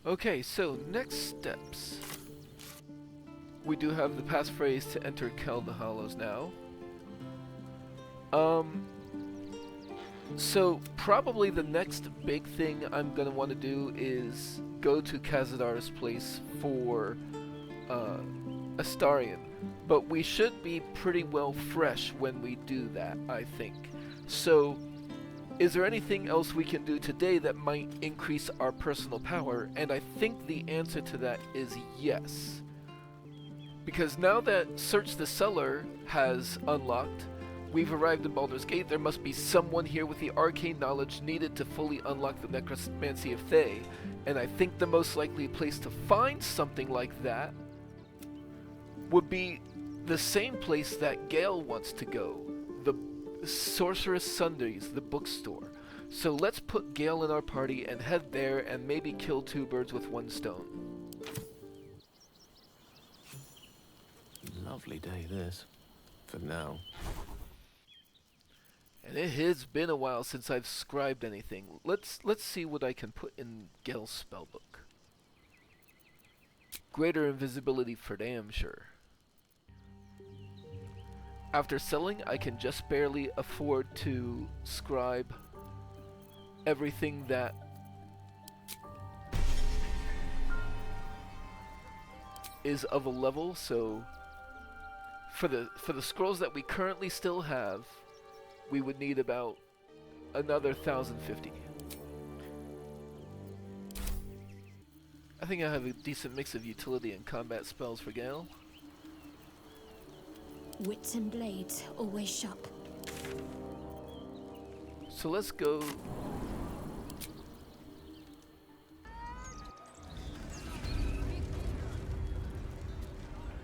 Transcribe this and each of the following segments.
Okay, so next steps. We do have the passphrase to enter Kel the Hollows now. So probably the next big thing I'm gonna want to do is go to Kazadar's place for Astarion, but we should be pretty well fresh when we do that, I think. So, is there anything else we can do today that might increase our personal power? And I think the answer to that is yes. Because now that Search the Cellar has unlocked, we've arrived in Baldur's Gate, there must be someone here with the arcane knowledge needed to fully unlock the Necromancy of Thay, and I think the most likely place to find something like that would be the same place that Gale wants to go, the Sorcerous Sundries, the bookstore. So let's put Gale in our party and head there and maybe kill two birds with one stone. Lovely day this, for now. And it has been a while since I've scribed anything. Let's see what I can put in Gale's spellbook. Greater invisibility for damn sure. After selling, I can just barely afford to scribe everything that is of a level, so for the scrolls that we currently still have, we would need about another 1,050. I think I have a decent mix of utility and combat spells for Gale. Wits and blades, always sharp. So let's go.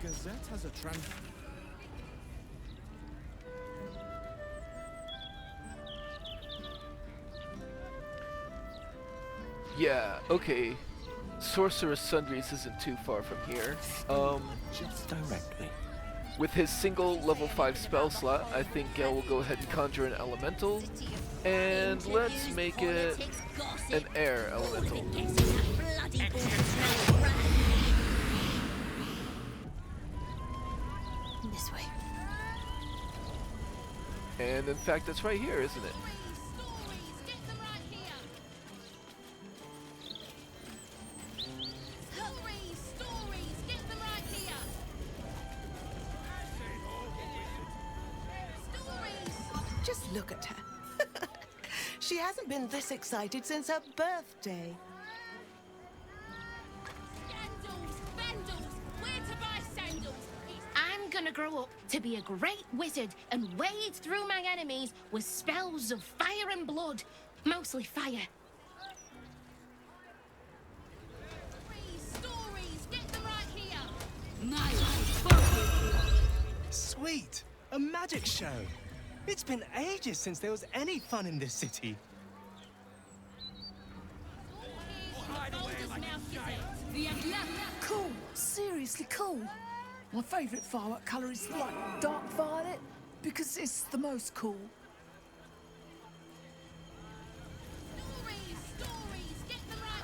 Gazette has a Yeah, okay. Sorcerous Sundries isn't too far from here. Just directly. With his single level 5 spell slot, I think Gale will go ahead and conjure an elemental. And let's make it an air elemental. This way. And in fact, it's right here, isn't it? Just look at her. She hasn't been this excited since her birthday. I'm gonna grow up to be a great wizard and wade through my enemies with spells of fire and blood. Mostly fire. Sweet! A magic show! It's been ages since there was any fun in this city. Cool, seriously cool. My favourite firework colour is like dark violet because it's the most cool.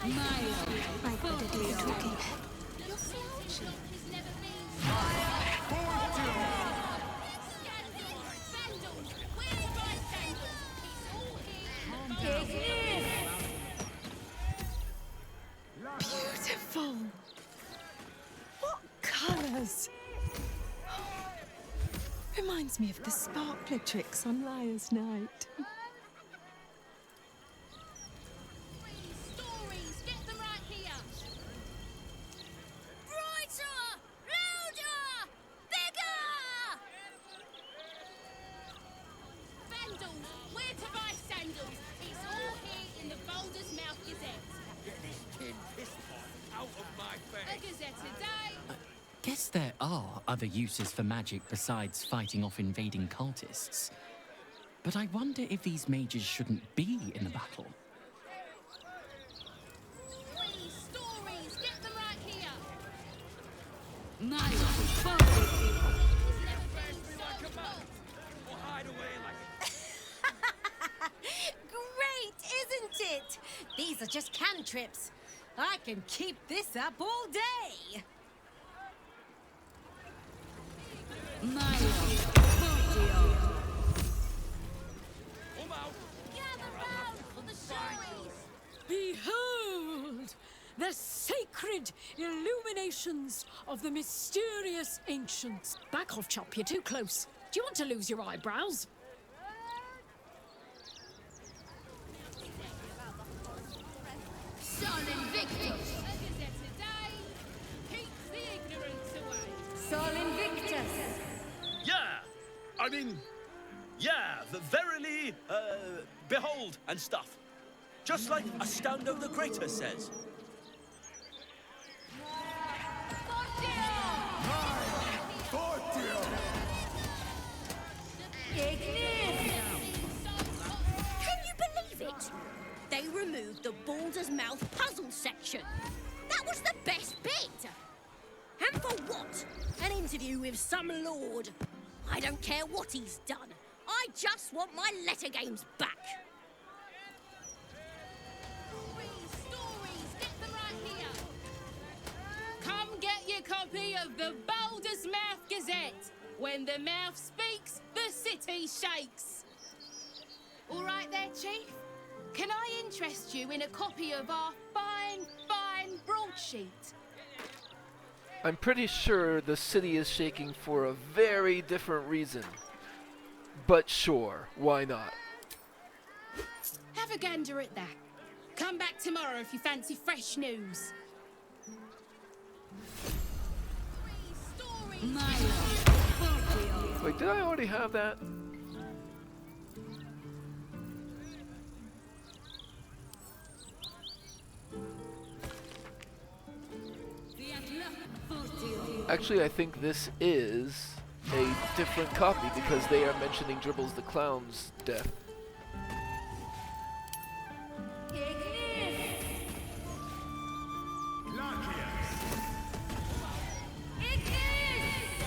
I'd better do the talking. Beautiful. What colours? Reminds me of the sparkler tricks on Liar's Night. Guess there are other uses for magic besides fighting off invading cultists. But I wonder if these mages shouldn't be in the battle. Great, isn't it? These are just cantrips. I can keep this up all day. Behold the sacred illuminations of the mysterious ancients. Back off, chap, you're too close. Do you want to lose your eyebrows? Sol Invictus. Keep the ignorance away. Sol Invictus. Verily, behold and stuff. Just like Astondo the Greater says. Can you believe it? They removed the Baldur's Mouth puzzle section. That was the best bit. And for what? An interview with some lord. I don't care what he's done. I just want my letter games back. Stories, get them right here. Come get your copy of the Baldur's Mouth Gazette. When the mouth speaks, the city shakes. All right there, Chief? Can I interest you in a copy of our fine broadsheet? I'm pretty sure the city is shaking for a very different reason. But sure, why not? Have a gander at that. Come back tomorrow if you fancy fresh news. Wait, did I already have that? Actually, I think this is a different copy because they are mentioning Dribbles the Clown's death.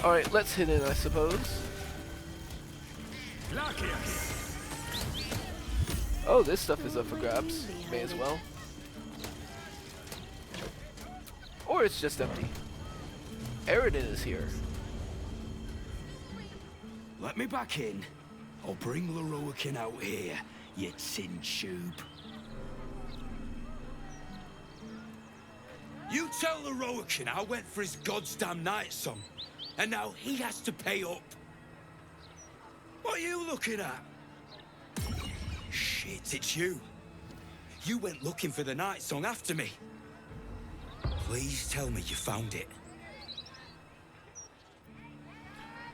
Alright, let's hit in, I suppose. Oh, this stuff is up for grabs. May as well. Or it's just empty. Eridan is here. Let me back in. I'll bring Lorroakan out here, you tin tube. You tell Lorroakan I went for his goddamn night song, and now he has to pay up. What are you looking at? Shit, it's you. You went looking for the night song after me. Please tell me you found it.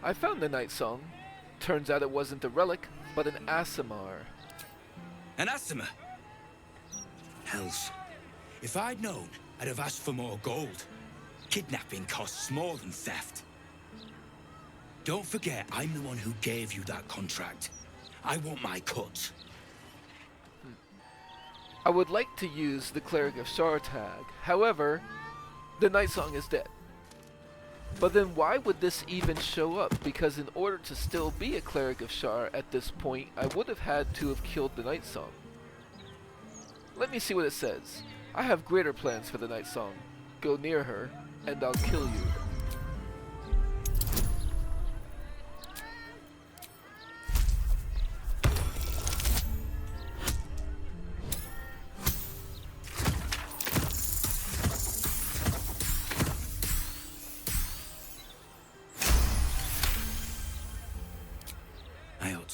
I found the night song. Turns out it wasn't a relic, but an Aasimar. An Aasimar? Hells. If I'd known, I'd have asked for more gold. Kidnapping costs more than theft. Don't forget, I'm the one who gave you that contract. I want my cut. I would like to use the Cleric of Shar tag. However, the night song is dead. But then why would this even show up? Because in order to still be a Cleric of Shar at this point, I would have had to have killed the night song. Let me see what it says. I have greater plans for the night song. Go near her, and I'll kill you.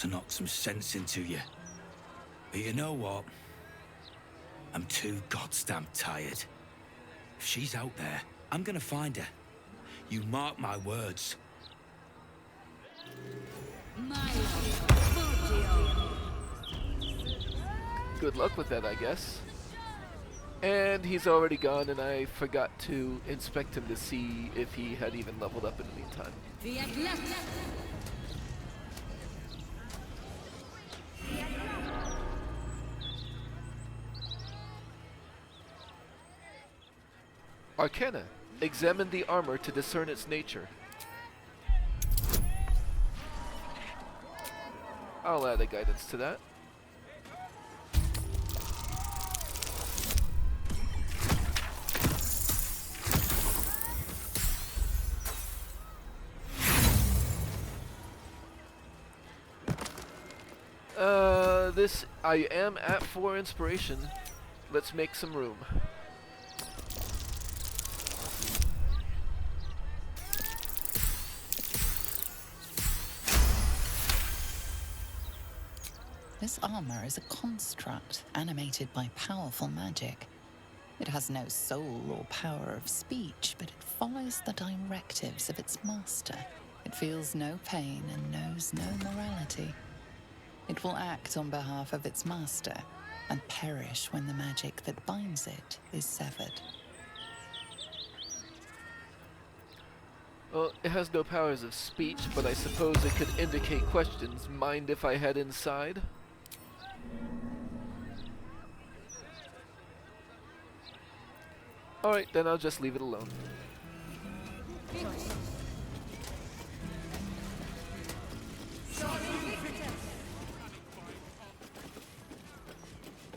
To knock some sense into you. But you know what? I'm too goddamn tired. If she's out there, I'm gonna find her. You mark my words. Good luck with that, I guess. And he's already gone, and I forgot to inspect him to see if he had even leveled up in the meantime. Arcana. Examine the armor to discern its nature. I'll add a guidance to that. this, I am at 4 inspiration. Let's make some room. This armor is a construct animated by powerful magic. It has no soul or power of speech, but it follows the directives of its master. It feels no pain and knows no morality. It will act on behalf of its master and perish when the magic that binds it is severed. Well, it has no powers of speech, but I suppose it could indicate questions. Mind if I head inside? Alright, then I'll just leave it alone.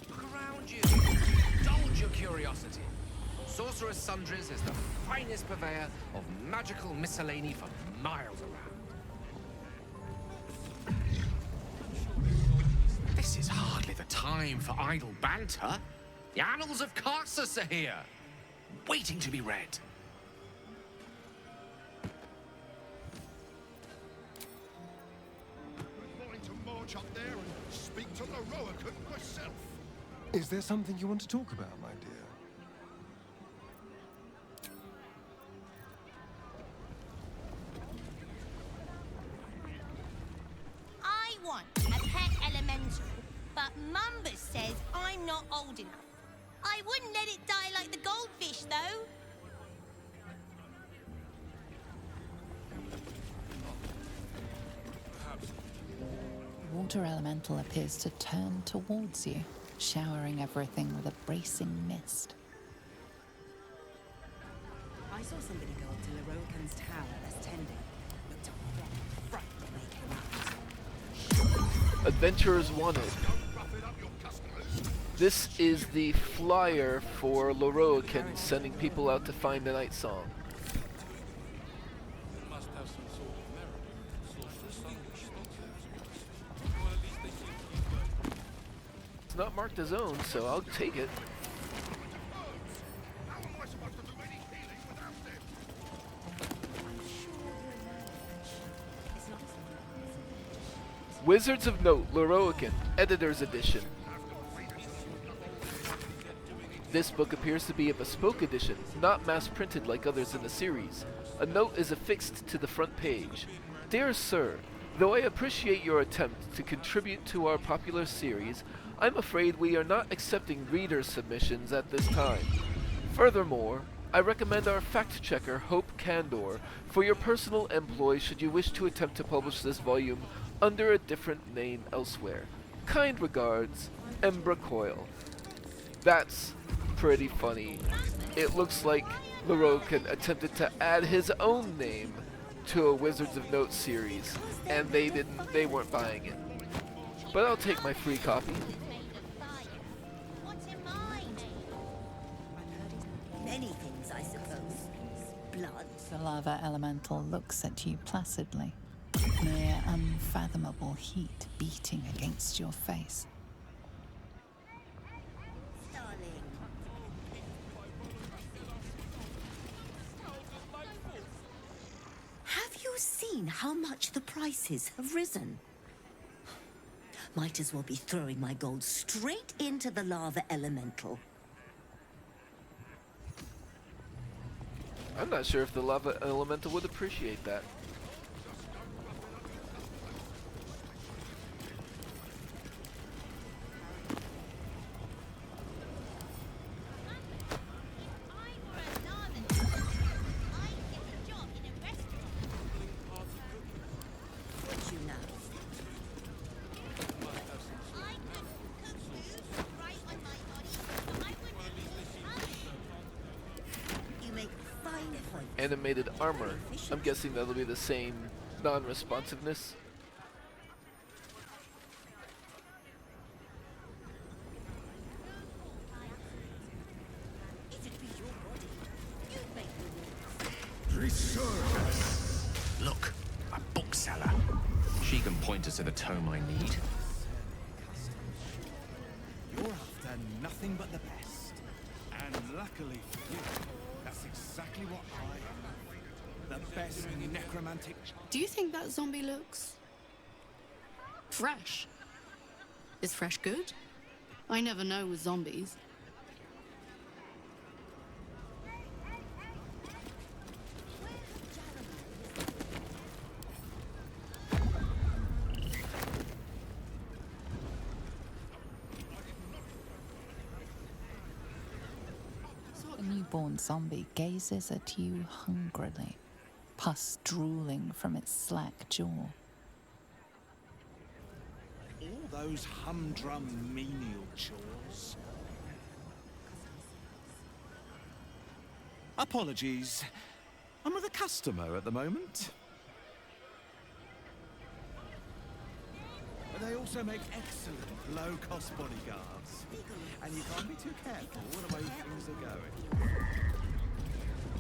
Look around you. Indulge your curiosity. Sorcerous Sundries is the finest purveyor of magical miscellany for miles around. This is hardly the time for idle banter. The Annals of Karsus are here, waiting to be read. I'm going to march up there and speak to Lorroakan myself. Is there something you want to talk about, my dear? I want a pet elemental, but Mumbus says I'm not old enough. I wouldn't let it die like the goldfish, though. Water elemental appears to turn towards you, showering everything with a bracing mist. I saw somebody go up to Lorroakan's tower as tending. Looked a fright when they came out. Adventurers wanted. This is the flyer for Lorroakan sending people out to find the Night Song. It's not marked as own, so I'll take it. Wizards of Note, Lorroakan, Editor's Edition. This book appears to be a bespoke edition, not mass-printed like others in the series. A note is affixed to the front page. Dear Sir, though I appreciate your attempt to contribute to our popular series, I'm afraid we are not accepting reader submissions at this time. Furthermore, I recommend our fact-checker, Hope Candor, for your personal employ should you wish to attempt to publish this volume under a different name elsewhere. Kind regards, Embra Coil. That's pretty funny. It looks like Lorroakan attempted to add his own name to a Wizards of Note series, and they weren't buying it. But I'll take my free copy. Many things, I suppose. Blood. The lava elemental looks at you placidly. Mere unfathomable heat beating against your face. Have you seen how much the prices have risen? Might as well be throwing my gold straight into the lava elemental. I'm not sure if the lava elemental would appreciate that. Animated armor. I'm guessing that'll be the same non-responsiveness. Look, a bookseller. She can point us to the tome I need. and nothing but the best. And luckily for you, that's exactly what I am. The best necromantic... Do you think that zombie looks... fresh? Is fresh good? I never know with zombies. The newborn zombie gazes at you hungrily, pus drooling from its slack jaw. All those humdrum menial chores. Apologies. I'm with a customer at the moment. But they also make excellent low-cost bodyguards. And you can't be too careful the way things are going.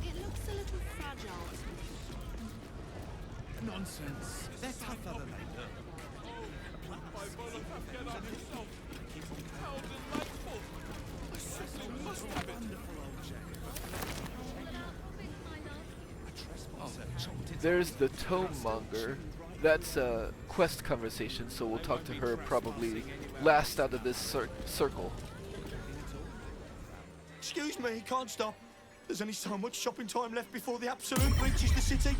It looks a little fragile. Nonsense. They're tougher than they look. There's the Tome-Monger. That's a quest conversation, so we'll talk to her probably last out of this circle. Excuse me, can't stop. There's only so much shopping time left before the Absolute reaches the city.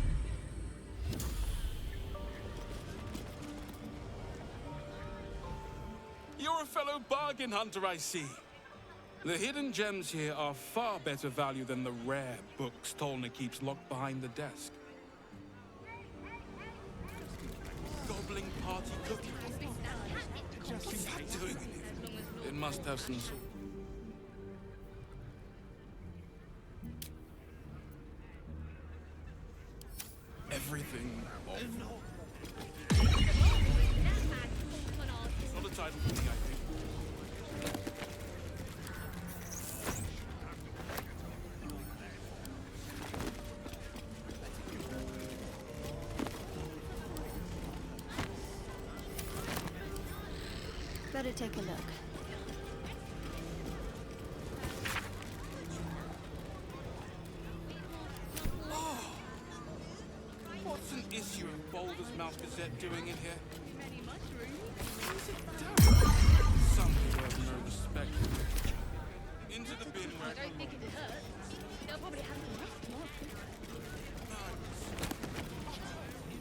You're a fellow bargain hunter, I see. The hidden gems here are far better value than the rare books Tolna keeps locked behind the desk. Gobbling party cookie. What's that doing in here? It must have some sort. Everything. Not a title for me, I think. Better take a look. What's an issue of Baldur's Mouth Gazette doing in here? Some people have no respect for literature. Into the bin where it I don't think it hurts. They'll probably have enough more.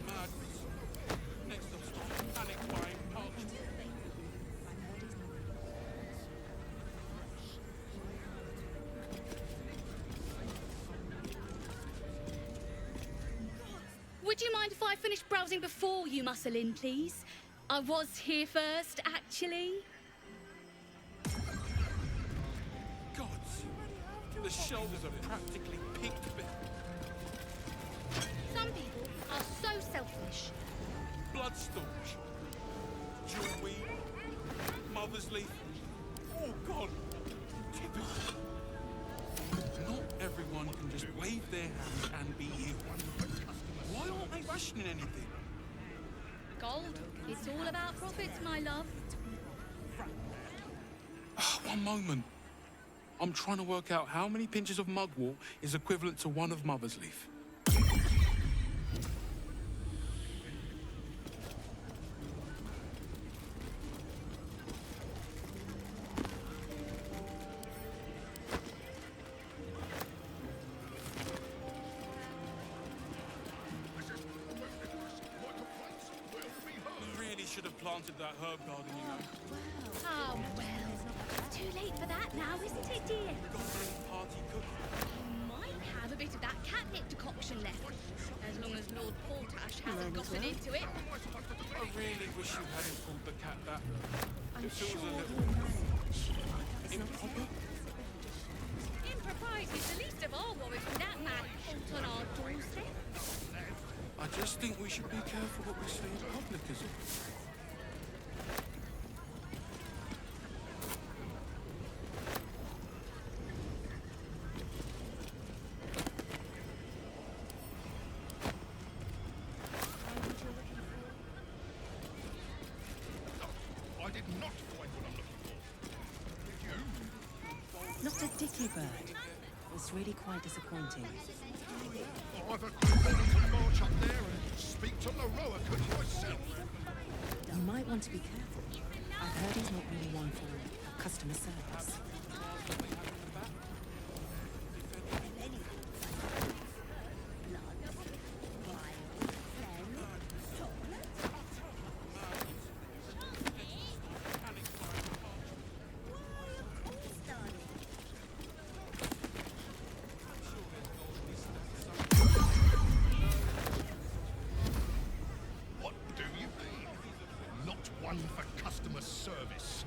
Madness. Next up, stop panic buying parchment. Would you mind if I finished browsing before you muscle in, please? I was here first, actually. Gods, the shelves are practically picked bare. Some people are so selfish. Bloodstaunch, jewelweed, mother's leaf. Oh God, typical. Not everyone can just wave their hand and be healed. Why aren't they rationing anything? Gold, it's all about profits, my love. One moment. I'm trying to work out how many pinches of mugwort is equivalent to one of mother's leaf. Should have planted that herb garden, you know. Oh, well. Too late for that now, isn't it, dear? Goblin party cookie. You might have a bit of that catnip decoction left. As long as Lord Portash hasn't gotten into it. I really wish you hadn't pulled the cat that. It feels a little improper. Impropriety is the least of our worries when that man caught on our doorstep. I just think we should be careful what we say in public, is it? I did not find what I'm looking for. Did you? Not a dicky bird. It's really quite disappointing. I've agreed to march up there and speak to Lorroakan myself. You might want to be careful. I've heard he's not really one for customer service. What do you mean? Not one for customer service.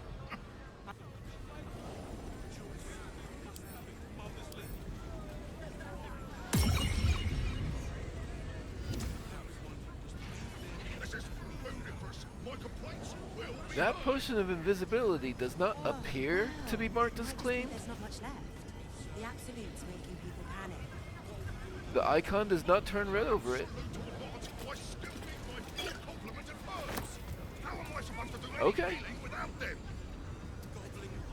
This is ludicrous. My complaints will be That potion of invisibility does not appear to be marked as claimed. There's not much left. The Absolute's making people panic. The icon does not turn red over it. I still need my full complement of herbs. How am I supposed to do any Okay. healing without them?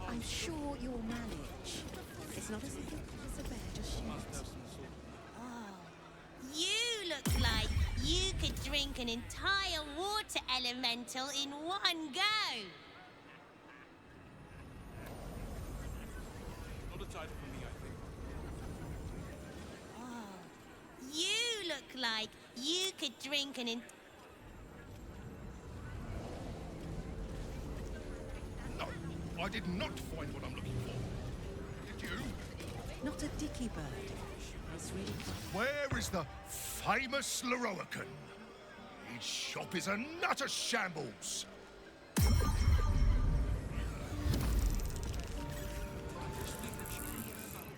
I'm sure you'll manage. It's not as if it's a bear just shoots. You look like you could drink an entire water elemental in one go. Not a title for me, I think. You look like you could drink an No, I did not find what I'm looking for. Did you? Not a dicky bird. It's really quite... Where is the famous Lorroakan? His shop is a nutter shambles.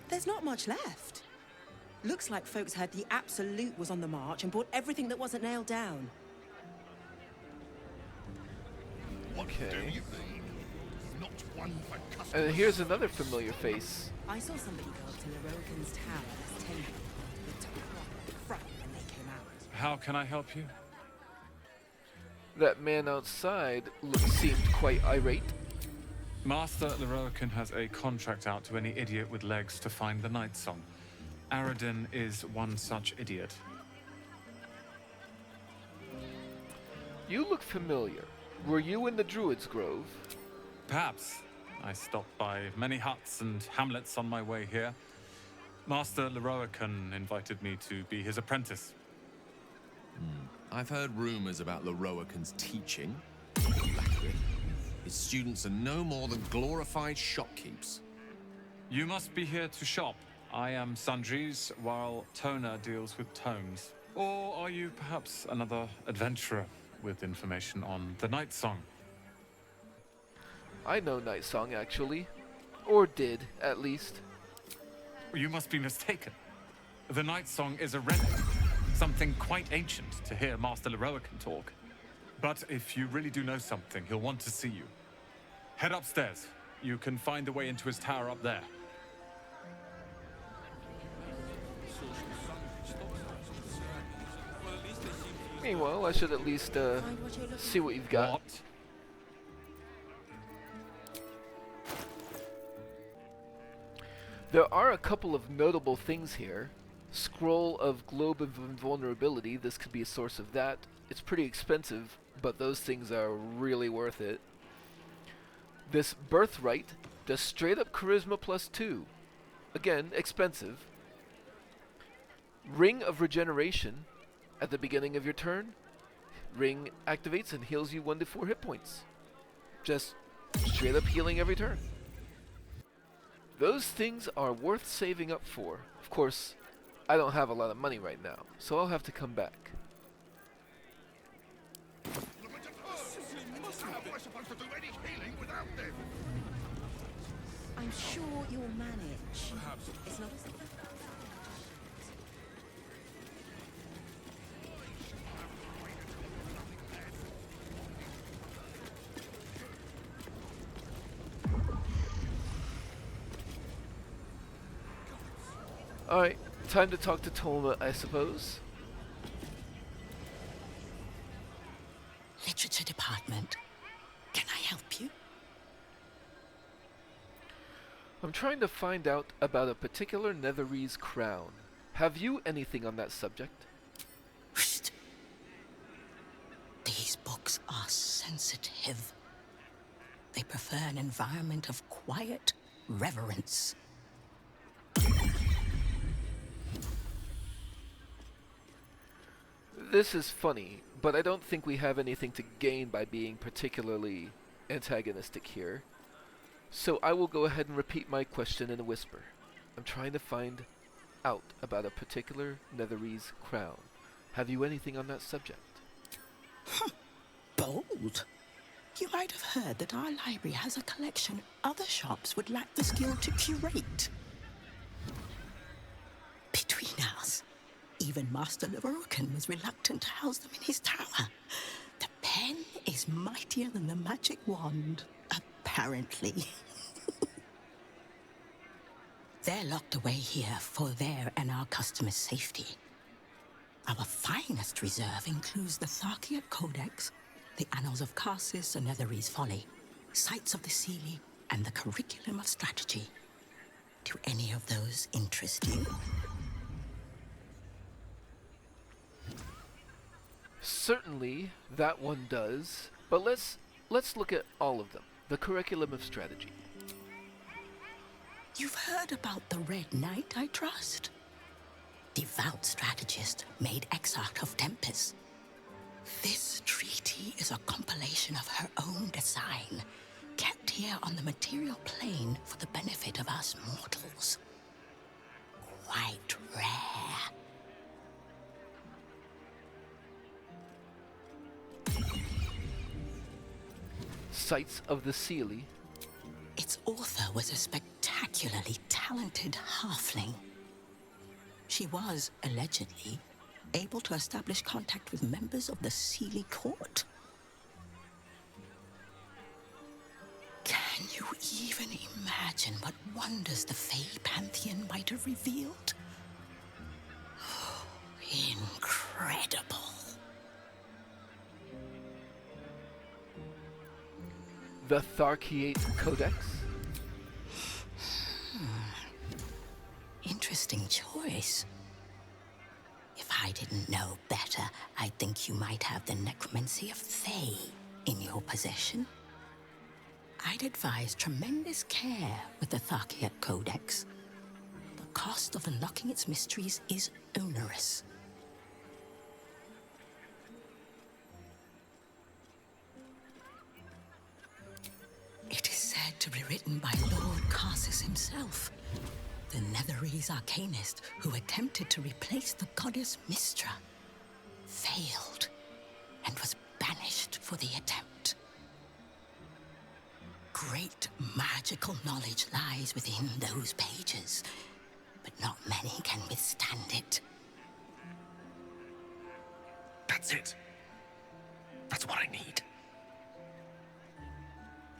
There's not much left. Looks like folks heard the Absolute was on the march and bought everything that wasn't nailed down. What do Okay. you mean? Not one for customers. And here's another familiar face. I saw somebody go up to Lorroakan's tower last 10 looked a fright when they came out. How can I help you? That man outside seemed quite irate. Master Lorroakan has a contract out to any idiot with legs to find the Night Song. Aradin is one such idiot. You look familiar. Were you in the Druid's Grove? Perhaps. I stopped by many huts and hamlets on my way here. Master Lorroakan invited me to be his apprentice. I've heard rumors about Lorroakan's teaching. Lack of it. His students are no more than glorified shopkeepers. You must be here to shop. I am Sundries, while Tona deals with tomes. Or are you perhaps another adventurer with information on the Night Song? I know Night Song, actually. Or did, at least. You must be mistaken. The Night Song is a relic, something quite ancient to hear Master Lorroakan talk. But if you really do know something, he'll want to see you. Head upstairs. You can find the way into his tower up there. Meanwhile, I should at least see what you've got. What? There are a couple of notable things here. Scroll of Globe of Invulnerability, this could be a source of that. It's pretty expensive, but those things are really worth it. This Birthright does straight up Charisma +2. Again, expensive. Ring of Regeneration, at the beginning of your turn, Ring activates and heals you 1 to 4 hit points. Just straight up healing every turn. Those things are worth saving up for. Of course, I don't have a lot of money right now, so I'll have to come back. How am I supposed to do any healing without them? I'm sure you'll manage. It's not as if... Alright, time to talk to Toma, I suppose. Literature department. Can I help you? I'm trying to find out about a particular Netherese crown. Have you anything on that subject? Shh. These books are sensitive. They prefer an environment of quiet reverence. This is funny, but I don't think we have anything to gain by being particularly antagonistic here. So I will go ahead and repeat my question in a whisper. I'm trying to find out about a particular Netherese crown. Have you anything on that subject? Bold. You might have heard that our library has a collection other shops would lack the skill to curate. Between us, even Master Lorroakan was reluctant to house them in his tower. The pen is mightier than the magic wand, apparently. They're locked away here for their and our customers' safety. Our finest reserve includes the Tharchiate Codex, the Annals of Karsus and Netherese Folly, Sights of the Seelie, and the Curriculum of Strategy. Do any of those interest you? Certainly, that one does. But let's look at all of them. The Curriculum of Strategy. You've heard about the Red Knight, I trust? Devout strategist made exarch of Tempest. This treaty is a compilation of her own design, kept here on the material plane for the benefit of us mortals. Quite rare. Sights of the Seelie. Its author was a spectacularly talented halfling. She was, allegedly, able to establish contact with members of the Seelie court. Can you even imagine what wonders the Fey Pantheon might have revealed? Incredible. The Tharchiate Codex. Interesting choice. If I didn't know better, I'd think you might have the necromancy of Thay in your possession. I'd advise tremendous care with the Tharchiate Codex. The cost of unlocking its mysteries is onerous. It is said to be written by Lord Karsus himself, the Netherese arcanist who attempted to replace the goddess Mystra, failed, and was banished for the attempt. Great magical knowledge lies within those pages, but not many can withstand it. That's it. That's what I need.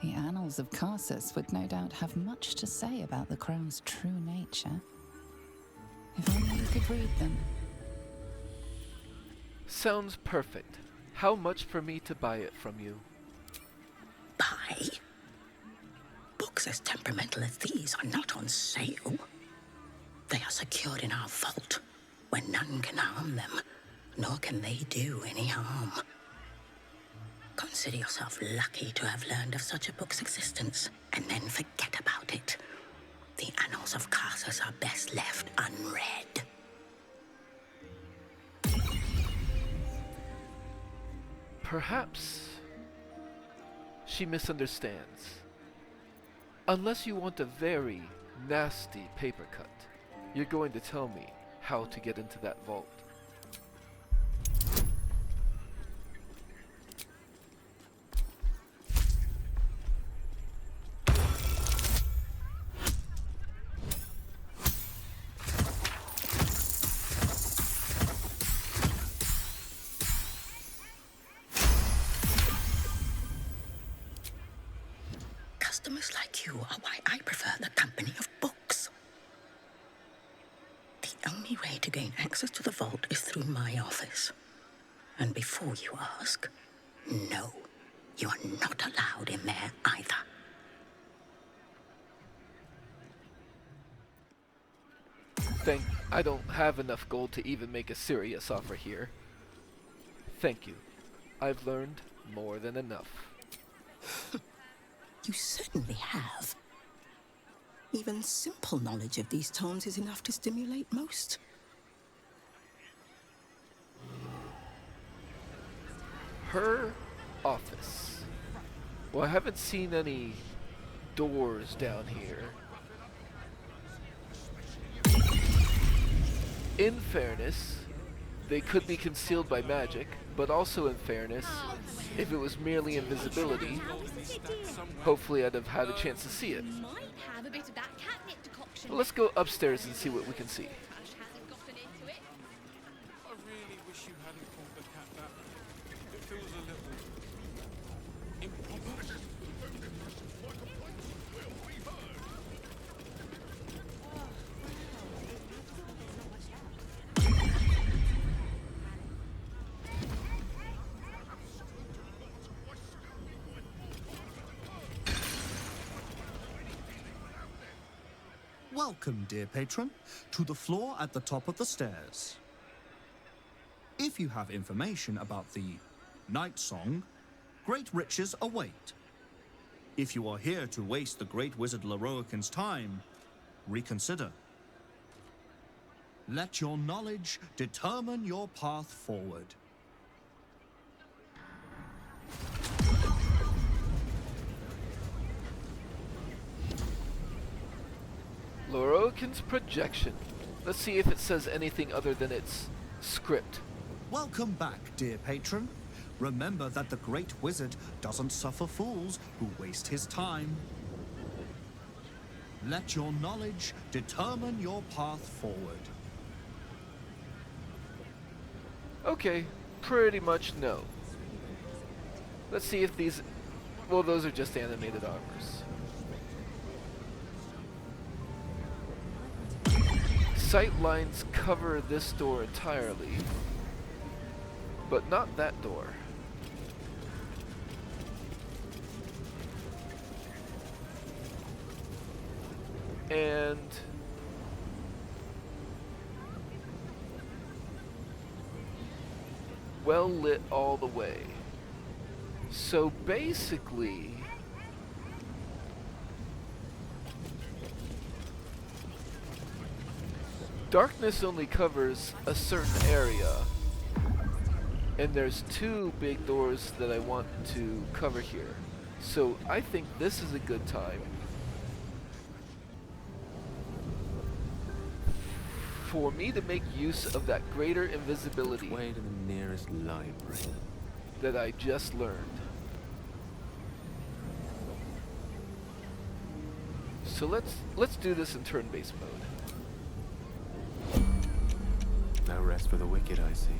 The Annals of Karsus would no doubt have much to say about the crown's true nature. If only you could read them. Sounds perfect. How much for me to buy it from you? Buy? Books as temperamental as these are not on sale. They are secured in our vault, where none can harm them, nor can they do any harm. Consider yourself lucky to have learned of such a book's existence, and then forget about it. The Annals of Karsus are best left unread. Perhaps she misunderstands. Unless you want a very nasty paper cut, you're going to tell me how to get into that vault. Customers like you are why I prefer the company of books. The only way to gain access to the vault is through my office. And before you ask, no, you are not allowed in there either. I don't have enough gold to even make a serious offer here. Thank you. I've learned more than enough. You certainly have. Even simple knowledge of these tomes is enough to stimulate most. Her office. Well, I haven't seen any doors down here. In fairness, they could be concealed by magic, but also in fairness, if it was merely invisibility, hopefully I'd have had a chance to see it. But let's go upstairs and see what we can see. Welcome, dear patron, to the floor at the top of the stairs. If you have information about the Night Song, great riches await. If you are here to waste the great wizard Lorroakan's time, reconsider. Let your knowledge determine your path forward. Lorroakan's projection. Let's see if it says anything other than its script. Welcome back, dear patron. Remember that the great wizard doesn't suffer fools who waste his time. Let your knowledge determine your path forward. Okay, pretty much no. Let's see if these... Well, those are just animated armors. Sight lines cover this door entirely, but not that door. And well lit all the way. So basically, darkness only covers a certain area, and there's two big doors that I want to cover here. So I think this is a good time for me to make use of that greater invisibility Way to the nearest library that I just learned. So let's do this in turn-based mode. No rest for the wicked, I see.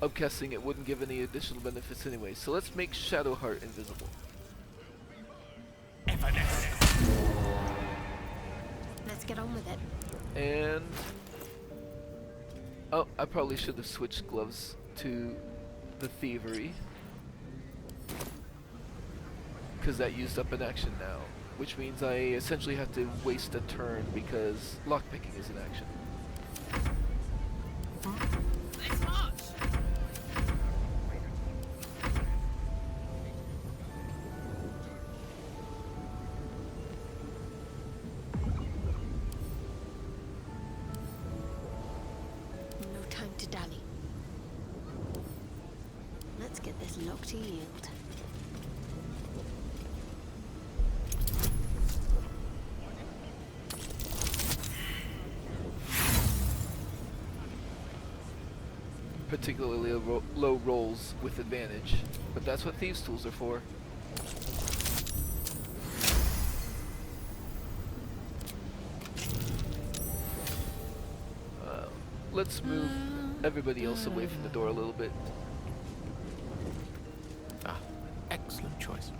I'm guessing it wouldn't give any additional benefits anyway, so let's make Shadowheart invisible. Let's get on with it. And... oh, I probably should have switched gloves to the thievery, because that used up an action now, which means I essentially have to waste a turn because lockpicking is an action. No time to dally. Let's get this lock to yield. Particularly low rolls with advantage, but that's what thieves' tools are for. Let's move everybody else away from the door a little bit. Ah, excellent choice.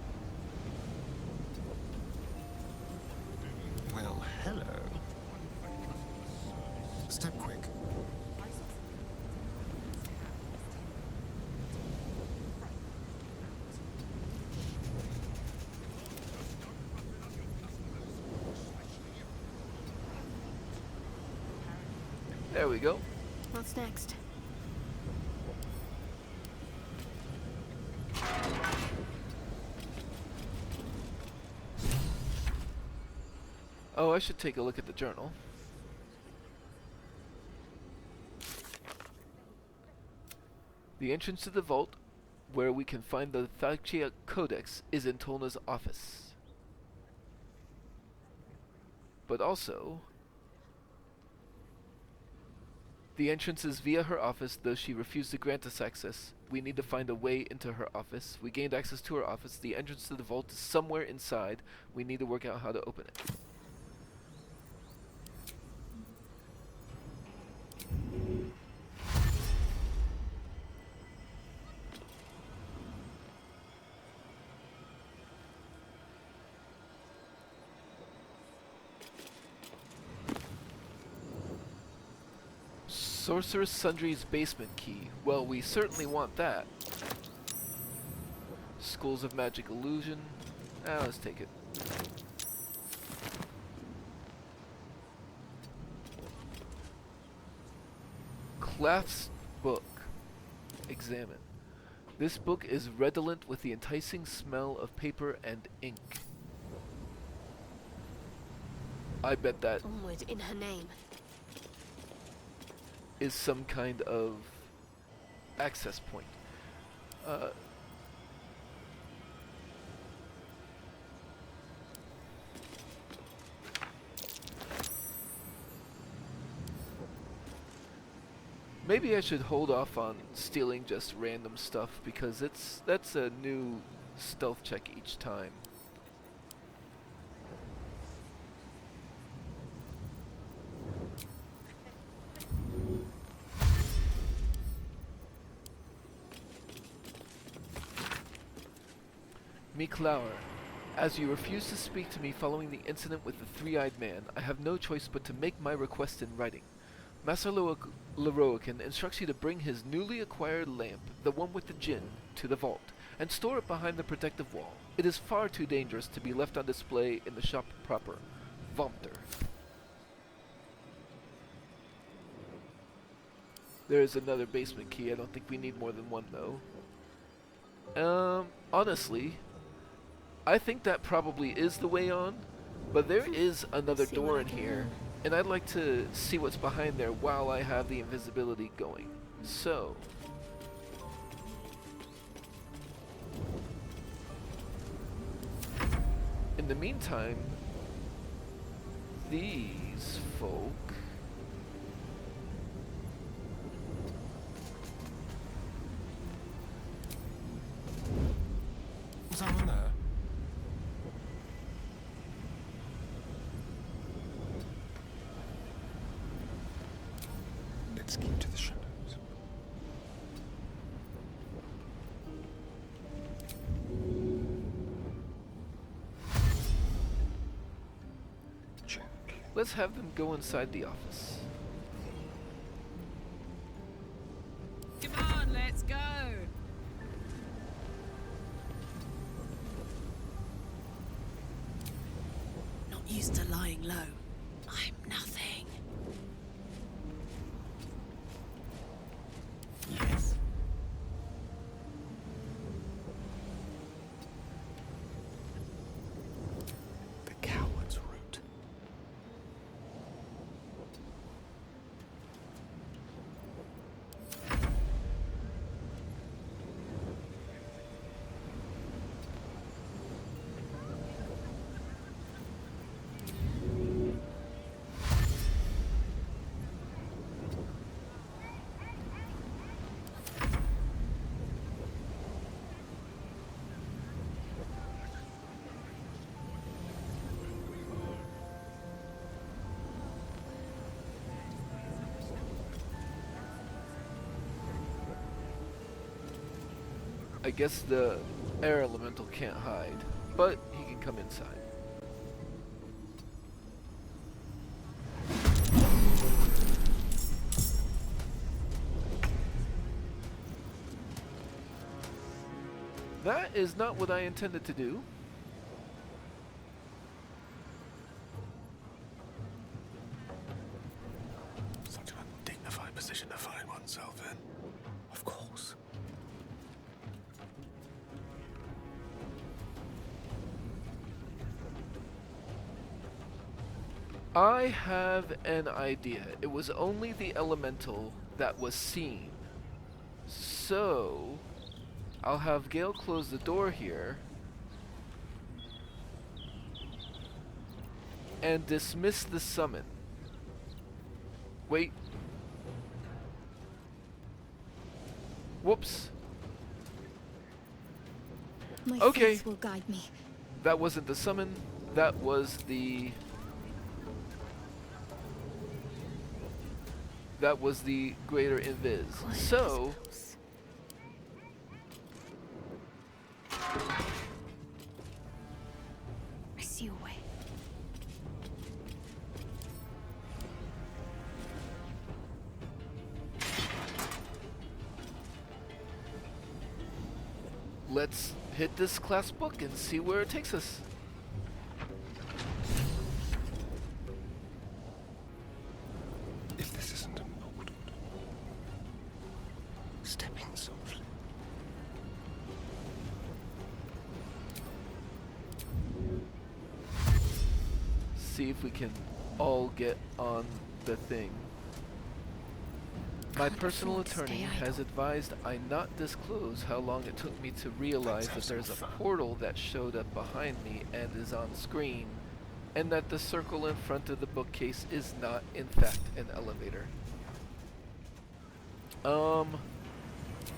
Well, hello. Step quick. There we go. What's next? Oh, I should take a look at the journal. The entrance to the vault, where we can find the Tharchiate Codex, is in Tolna's office. But also, the entrance is via her office, though she refused to grant us access. We need to find a way into her office. We gained access to her office. The entrance to the vault is somewhere inside. We need to work out how to open it. Sorcerous Sundries basement key. Well, we certainly want that. Schools of Magic Illusion. Let's take it. Clath's book. Examine. This book is redolent with the enticing smell of paper and ink. I bet that Onward in her name. is some kind of access point. Maybe I should hold off on stealing just random stuff because that's a new stealth check each time. Clower, as you refuse to speak to me following the incident with the three-eyed man, I have no choice but to make my request in writing. Master Lorroakan instructs you to bring his newly acquired lamp, the one with the djinn, to the vault, and store it behind the protective wall. It is far too dangerous to be left on display in the shop proper. Vomter. There is another basement key. I don't think we need more than one, though. Honestly, I think that probably is the way on, but there is another door in here, and I'd like to see what's behind there while I have the invisibility going. So, in the meantime, these folk... What's that on there? Let's keep to the shadows. Let's have them go inside the office. Come on, let's go. Not used to lying low. I'm nothing. Yes. The coward's root. I guess the air elemental can't hide, but he can come inside. That is not what I intended to do. Such undead I have an idea. It was only the elemental that was seen. So, I'll have Gale close the door here and dismiss the summon. Wait. Whoops. My Okay. faith will guide me. That wasn't the summon. That was the greater invis. So I see a way. let's hit this class book and see where it takes us. If this isn't an old step in softly. See if we can all get on the thing. My personal attorney has advised I not disclose how long it took me to realize that there's a portal that showed up behind me and is on screen, and that the circle in front of the bookcase is not, in fact, an elevator.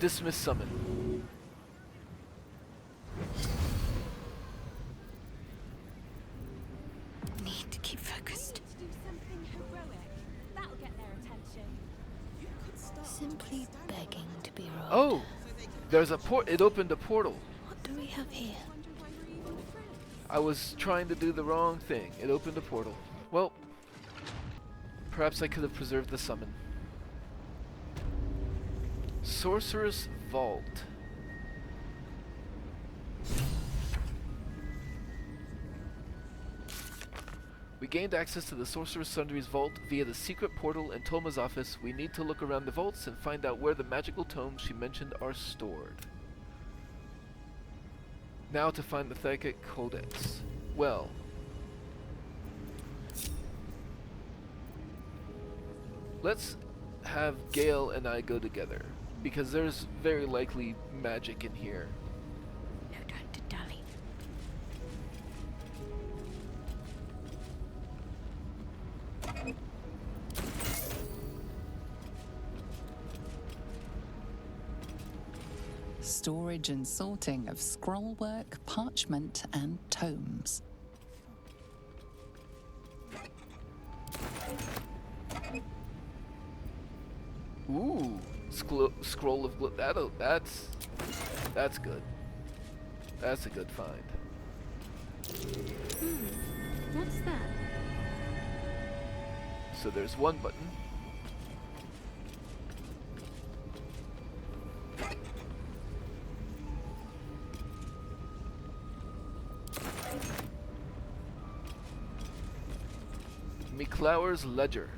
Dismiss summon. Need to keep focused. Do something heroic. That'll get their attention. You could start. Simply begging to be robbed. Oh! There's a it opened a portal. What do we have here? I was trying to do the wrong thing. It opened a portal. Well, perhaps I could have preserved the summon. Sorcerous Vault. We gained access to the Sorcerous Sundries vault via the secret portal in Toma's office. We need to look around the vaults and find out where the magical tomes she mentioned are stored. Now to find the Tharchiate Codex. Well, let's have Gale and I go together, because there's very likely magic in here. No time to dally. Storage and sorting of scrollwork, parchment, and tomes. Ooh, scroll of that's good. That's a good find. What's that? So there's one button. McClower's Ledger.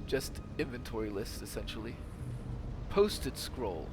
Just inventory list, essentially. Posted scroll.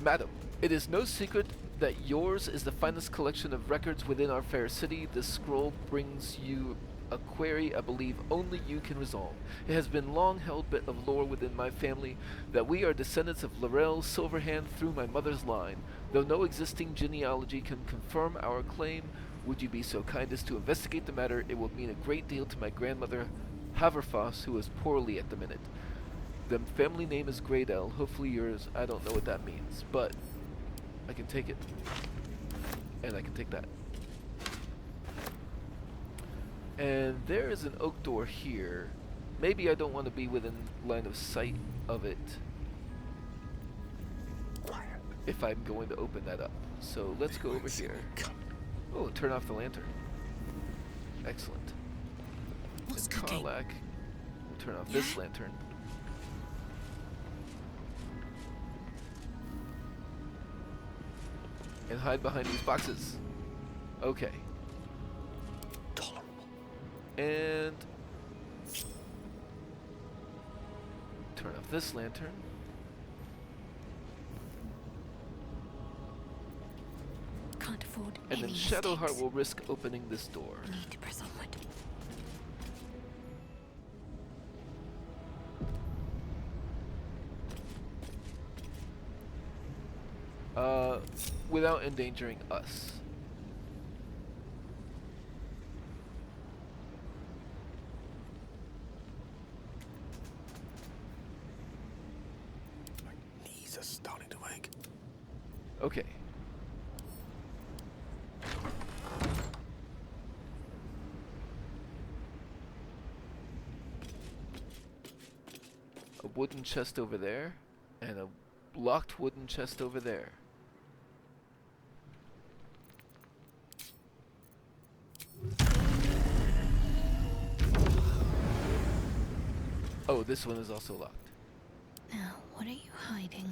Madam, it is no secret that yours is the finest collection of records within our fair city. This scroll brings you a query I believe only you can resolve. It has been long held bit of lore within my family that we are descendants of Laurel Silverhand through my mother's line. Though no existing genealogy can confirm our claim, would you be so kind as to investigate the matter? It will mean a great deal to my grandmother Haverfoss, who is poorly at the minute. The family name is Greydell. Hopefully yours, I don't know what that means, but I can take it. And I can take that. And there is an oak door here. Maybe I don't want to be within line of sight of it if I'm going to open that up. So let's go over here. Oh, turn off the lantern. Excellent. What's cooking? We'll turn off this lantern. And hide behind these boxes. Okay. Tolerable. And turn off this lantern. afford And then any Shadowheart mistakes. will risk opening this door. Need to press onward. Without endangering us. Knees are starting to ache. Okay. A wooden chest over there, and a locked wooden chest over there. Oh, this one is also locked. Now, what are you hiding?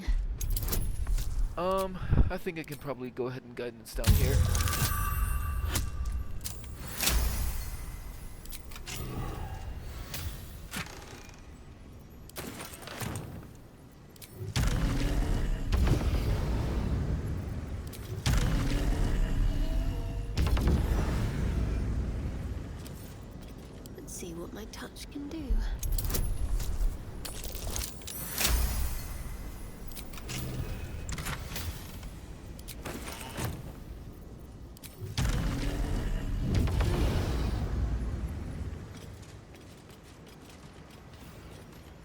I think I can probably go ahead and guidance down here. Let's see what my touch can do.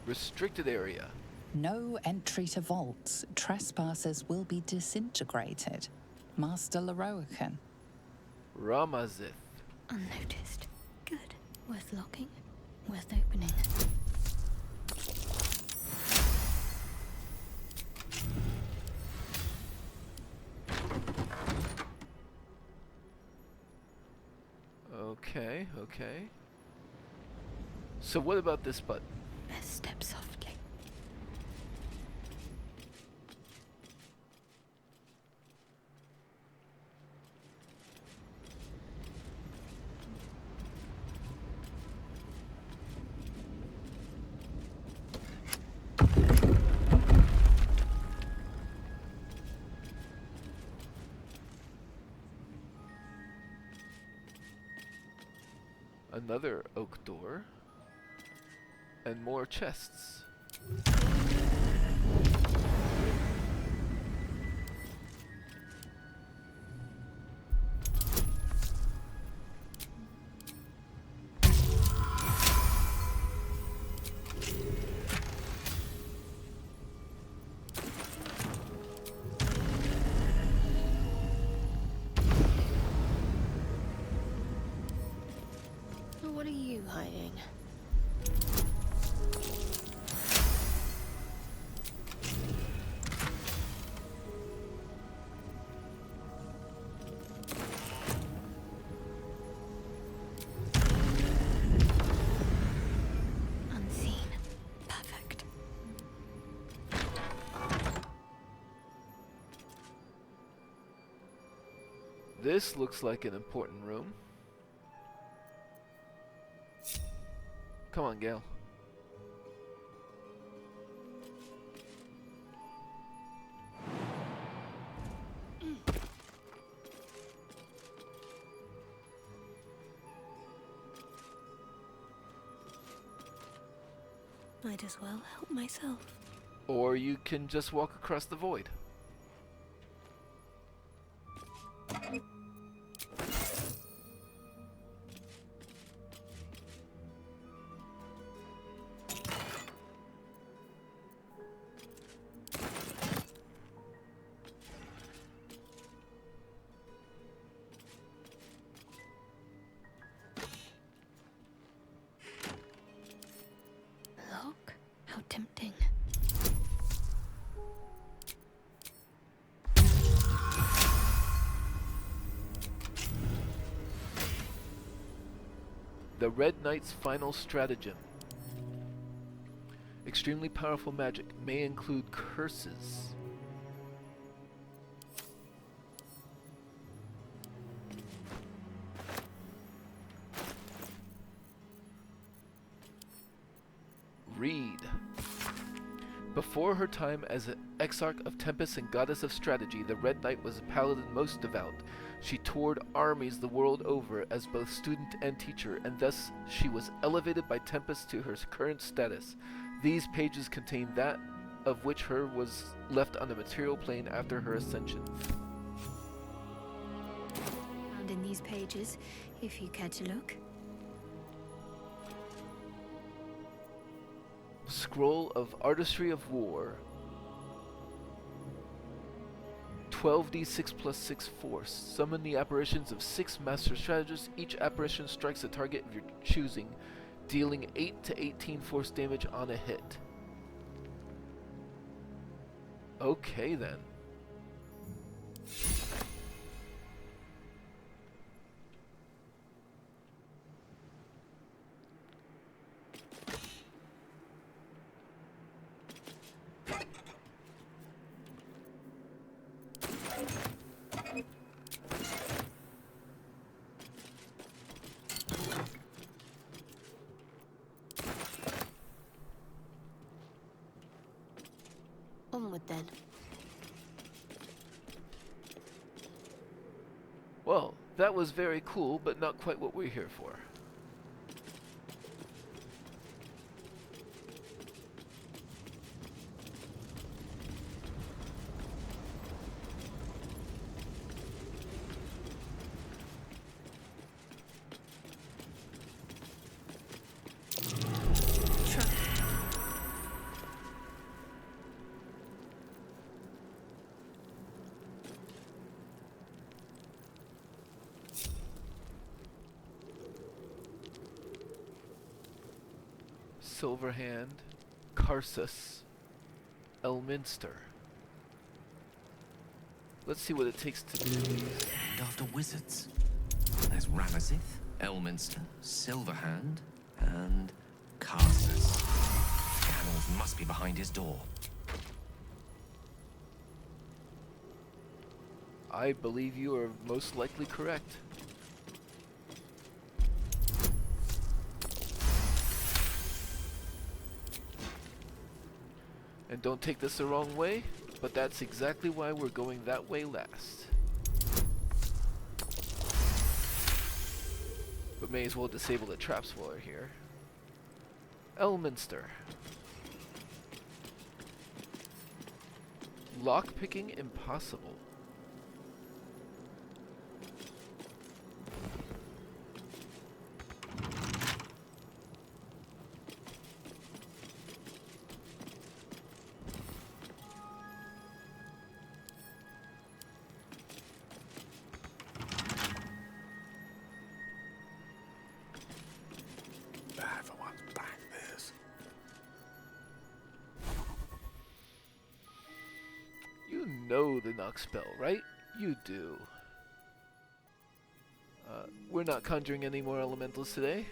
Restricted area. No entry to vaults. Trespassers will be disintegrated. Master Lorroakan. Ramazith. Unnoticed. Good. Worth locking. Worth opening. Okay, okay. So what about this button? Best step softly. Another oak door. And more chests. What are you hiding? Unseen. Perfect. This looks like an important room. Come on, Gale. Might as well help myself. Or you can just walk across the void. Look, how tempting. The Red Knight's final stratagem. Extremely powerful magic may include curses. Read. Before her time as Exarch of Tempest and Goddess of Strategy, the Red Knight was a paladin most devout. She toured armies the world over as both student and teacher, and thus she was elevated by Tempest to her current status. These pages contain that of which her was left on the material plane after her ascension. Found in these pages, if you care to look. Scroll of Artistry of War. 12d6 plus 6 force. Summon the apparitions of 6 master strategists. Each apparition strikes a target of your choosing, dealing 8 to 18 force damage on a hit. Okay then. Onward then. Well, that was very cool, but not quite what we're here for. Silverhand, Karsus, Elminster. Let's see what it takes to do these. And after wizards, there's Ramazith, Elminster, Silverhand, and Karsus. Annals must be behind his door. I believe you are most likely correct. And don't take this the wrong way, but that's exactly why we're going that way last. But may as well disable the traps while we're here. Elminster. Lockpicking impossible. You know the knock spell, right? You do. We're not conjuring any more elementals today.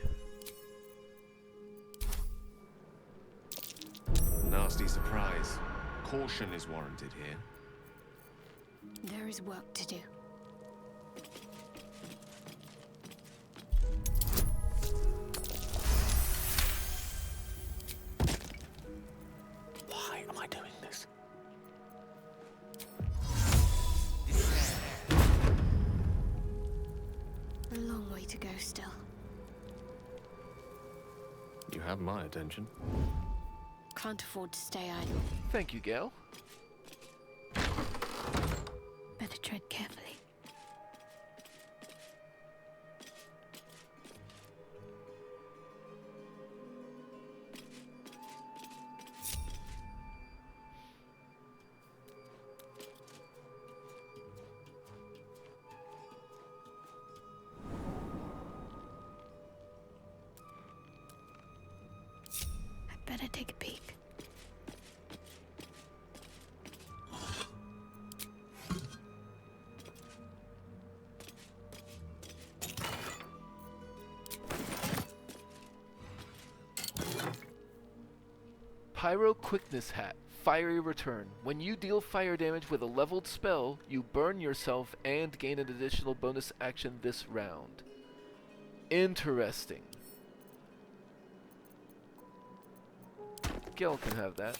Nasty surprise. Caution is warranted here. There is work to do. Why am I doing this? A long way to go still. You have my attention. Can't afford to stay idle. Thank you, Gale. Better tread carefully. Better take a peek. Pyro Quickness Hat. Fiery Return. When you deal fire damage with a leveled spell, you burn yourself and gain an additional bonus action this round. Interesting. Gale can have that.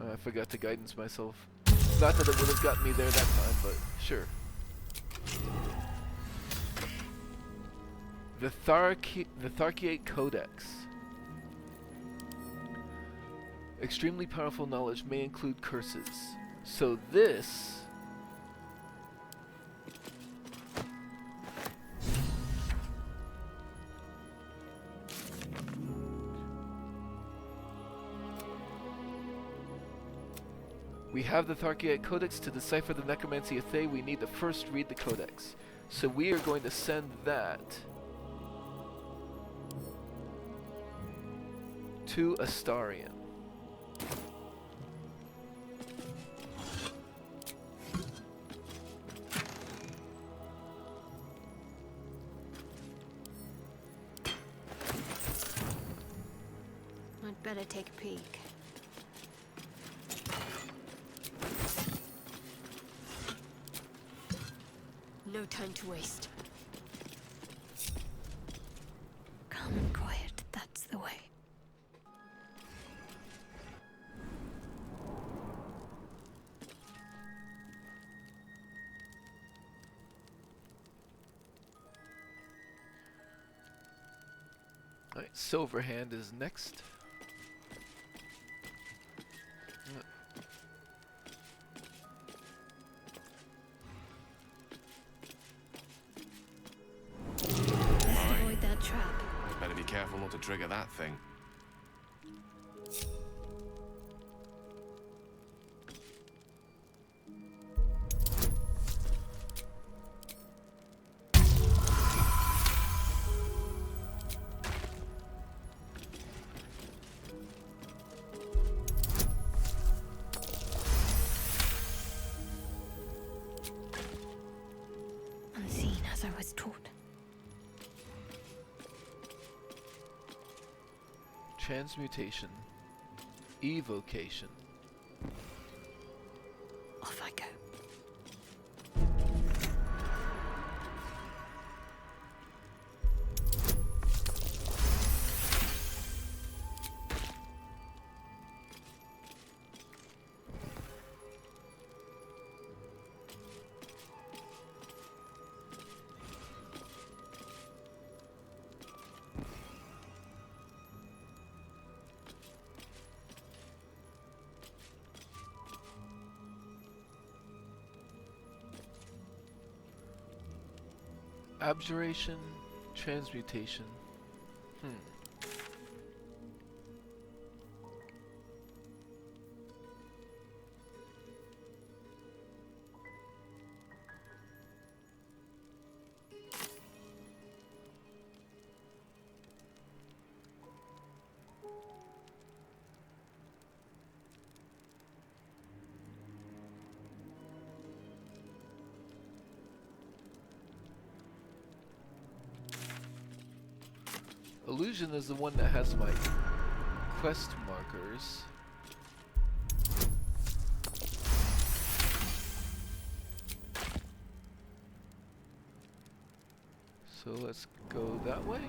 Oh, I forgot to guidance myself. Not that it would have gotten me there that time, but sure. The Tharchiate Codex. Extremely powerful knowledge may include curses. So this... We have the Tharchiate Codex. To decipher the Necromancy of Thay, we need to first read the Codex. So we are going to send that to Astarion. I'd better take a peek. No time to waste. Calm and quiet, that's the way. Alright, Silverhand is next. Better be careful not to trigger that thing. Unseen as I was taught. Transmutation. Evocation. Off I go. Abjuration, transmutation. Illusion is the one that has my quest markers. So let's go that way.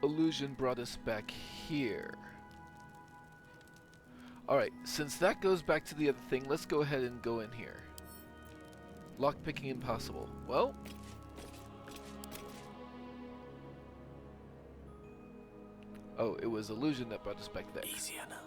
Illusion brought us back here. Alright, since that goes back to the other thing, let's go ahead and go in here. Lockpicking impossible. Well... Oh, it was Illusion that brought us back there. Easy enough.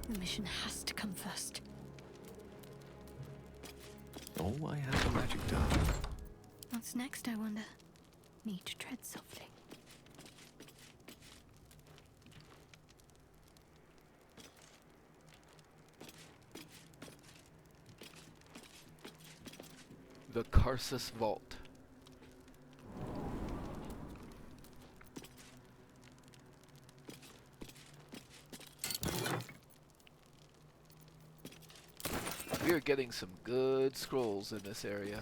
The mission has to come first. Oh, I have the magic done. What's next, I wonder? Need to tread softly. The Karsus Vault. We are getting some good scrolls in this area.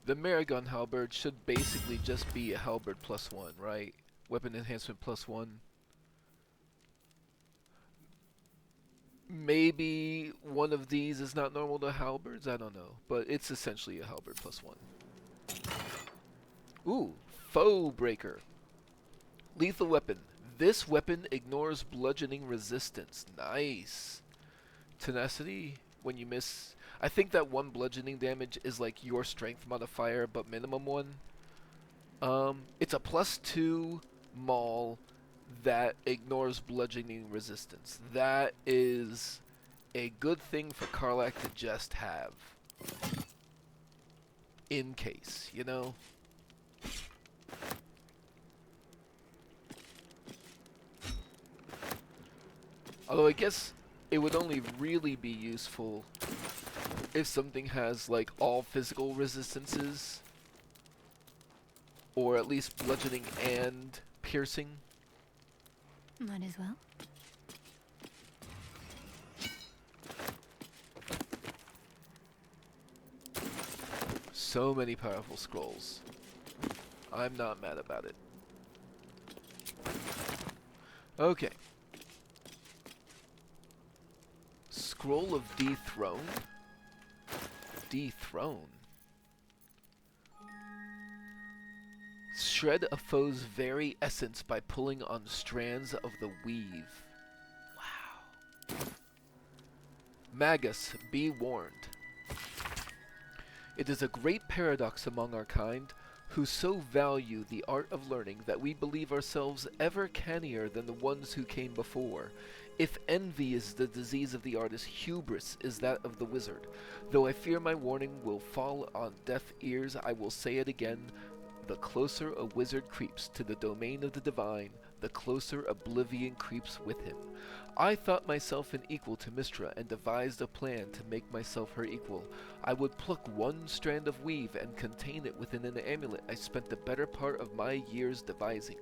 The Maragon halberd should basically just be a halberd +1, right? Weapon enhancement +1. Maybe one of these is not normal to halberds, I don't know. But it's essentially a halberd +1. Ooh, Foe Breaker. Lethal weapon. This weapon ignores bludgeoning resistance. Nice. Tenacity, when you miss. I think that 1 bludgeoning damage is like your strength modifier, but minimum 1. It's a +2 maul that ignores bludgeoning resistance. That is a good thing for Karlach to just have. In case, you know? Although I guess it would only really be useful if something has like all physical resistances, or at least bludgeoning and piercing. Might as well. So many powerful scrolls. I'm not mad about it. Okay. Scroll of Dethrone. Dethrone. Shred a foe's very essence by pulling on strands of the weave. Wow. Magus, be warned. It is a great paradox among our kind, who so value the art of learning that we believe ourselves ever cannier than the ones who came before. If envy is the disease of the artist, hubris is that of the wizard. Though I fear my warning will fall on deaf ears, I will say it again. The closer a wizard creeps to the domain of the divine, the closer oblivion creeps with him. I thought myself an equal to Mystra and devised a plan to make myself her equal. I would pluck 1 strand of weave and contain it within an amulet I spent the better part of my years devising.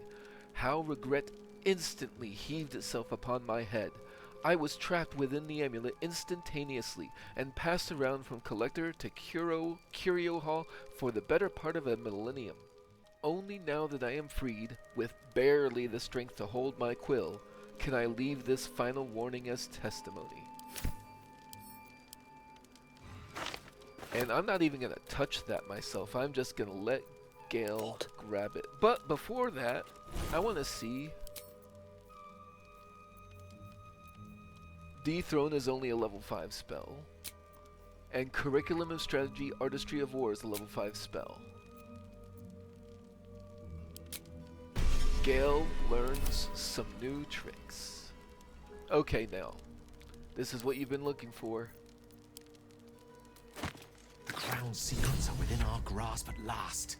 How regret instantly heaved itself upon my head. I was trapped within the amulet instantaneously and passed around from collector to curio hall for the better part of a millennium. Only now that I am freed, with barely the strength to hold my quill, can I leave this final warning as testimony. And I'm not even going to touch that myself. I'm just going to let Gale grab it. But before that, I want to see... Dethrone is only a level 5 spell. And Curriculum of Strategy, Artistry of War is a level 5 spell. Gale learns some new tricks. Okay, now. This is what you've been looking for. The crown's secrets are within our grasp at last.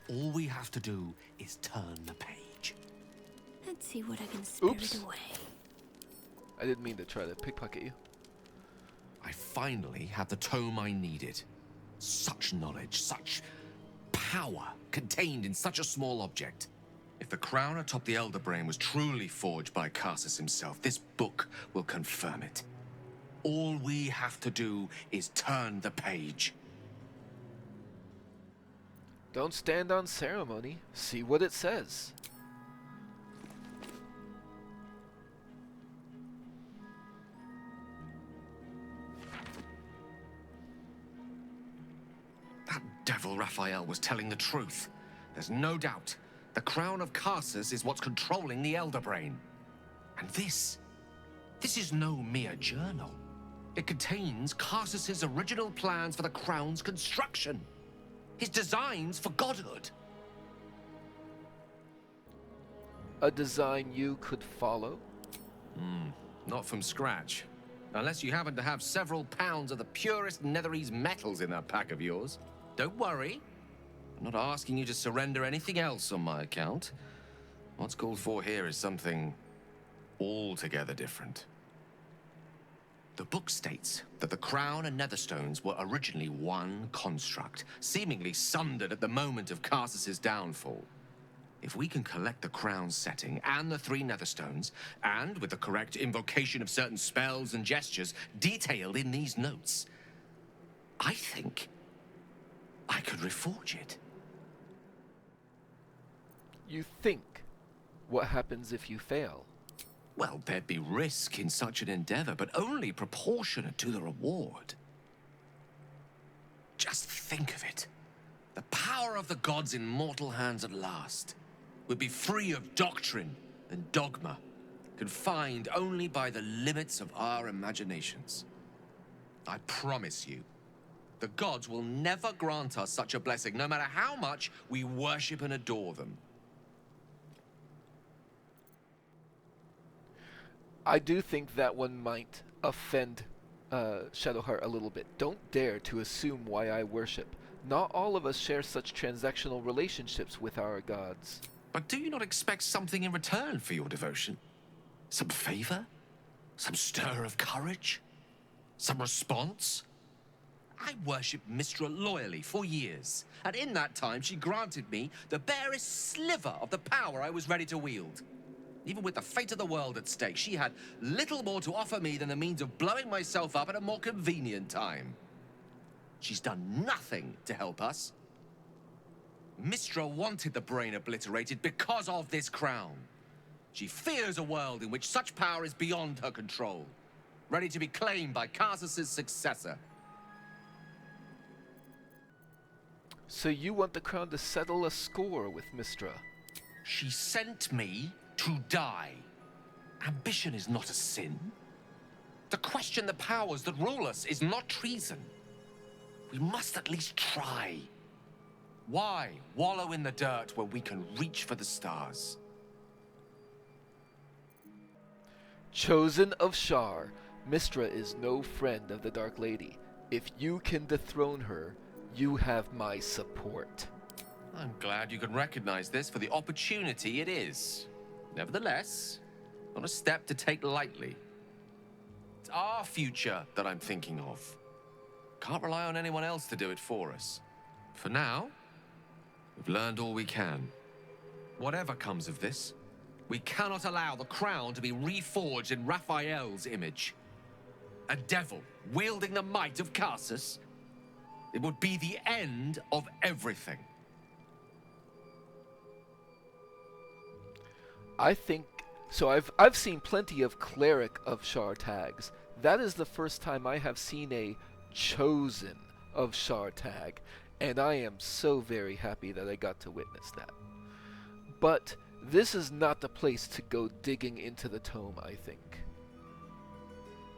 All we have to do is turn the page. Let's see what I can spirit away. I didn't mean to try to pickpocket you. I finally have the tome I needed. Such knowledge, such power contained in such a small object. If the crown atop the Elder Brain was truly forged by Karsus himself, this book will confirm it. All we have to do is turn the page. Don't stand on ceremony. See what it says. That devil Raphael was telling the truth. There's no doubt. The crown of Karsus is what's controlling the Elder Brain. And this is no mere journal. It contains Karsus's original plans for the crown's construction. His designs for godhood. A design you could follow? Not from scratch. Unless you happen to have several pounds of the purest Netherese metals in that pack of yours. Don't worry. I'm not asking you to surrender anything else on my account. What's called for here is something altogether different. The book states that the crown and netherstones were originally one construct, seemingly sundered at the moment of Karsus's downfall. If we can collect the crown's setting and the 3 netherstones, and with the correct invocation of certain spells and gestures detailed in these notes, I think I could reforge it. You think? What happens if you fail? Well, there'd be risk in such an endeavor, but only proportionate to the reward. Just think of it. The power of the gods in mortal hands at last would be free of doctrine and dogma, confined only by the limits of our imaginations. I promise you, the gods will never grant us such a blessing, no matter how much we worship and adore them. I do think that one might offend Shadowheart a little bit. Don't dare to assume why I worship. Not all of us share such transactional relationships with our gods. But do you not expect something in return for your devotion? Some favor? Some stir of courage? Some response? I worshipped Mystra loyally for years, and in that time she granted me the barest sliver of the power I was ready to wield. Even with the fate of the world at stake, she had little more to offer me than the means of blowing myself up at a more convenient time. She's done nothing to help us. Mystra wanted the brain obliterated because of this crown. She fears a world in which such power is beyond her control, ready to be claimed by Karsus' successor. So you want the crown to settle a score with Mystra? She sent me to die. Ambition is not a sin. To question the powers that rule us is not treason. We must at least try. Why wallow in the dirt where we can reach for the stars? Chosen of Shar, Mystra is no friend of the Dark Lady. If you can dethrone her, you have my support. I'm glad you can recognize this for the opportunity it is. Nevertheless, not a step to take lightly. It's our future that I'm thinking of. Can't rely on anyone else to do it for us. For now, we've learned all we can. Whatever comes of this, we cannot allow the crown to be reforged in Raphael's image. A devil wielding the might of Karsus. It would be the end of everything. I think so. I've seen plenty of cleric of Shar tags. That is the first time I have seen a chosen of Shar tag, and I am so very happy that I got to witness that. But this is not the place to go digging into the tome, I think.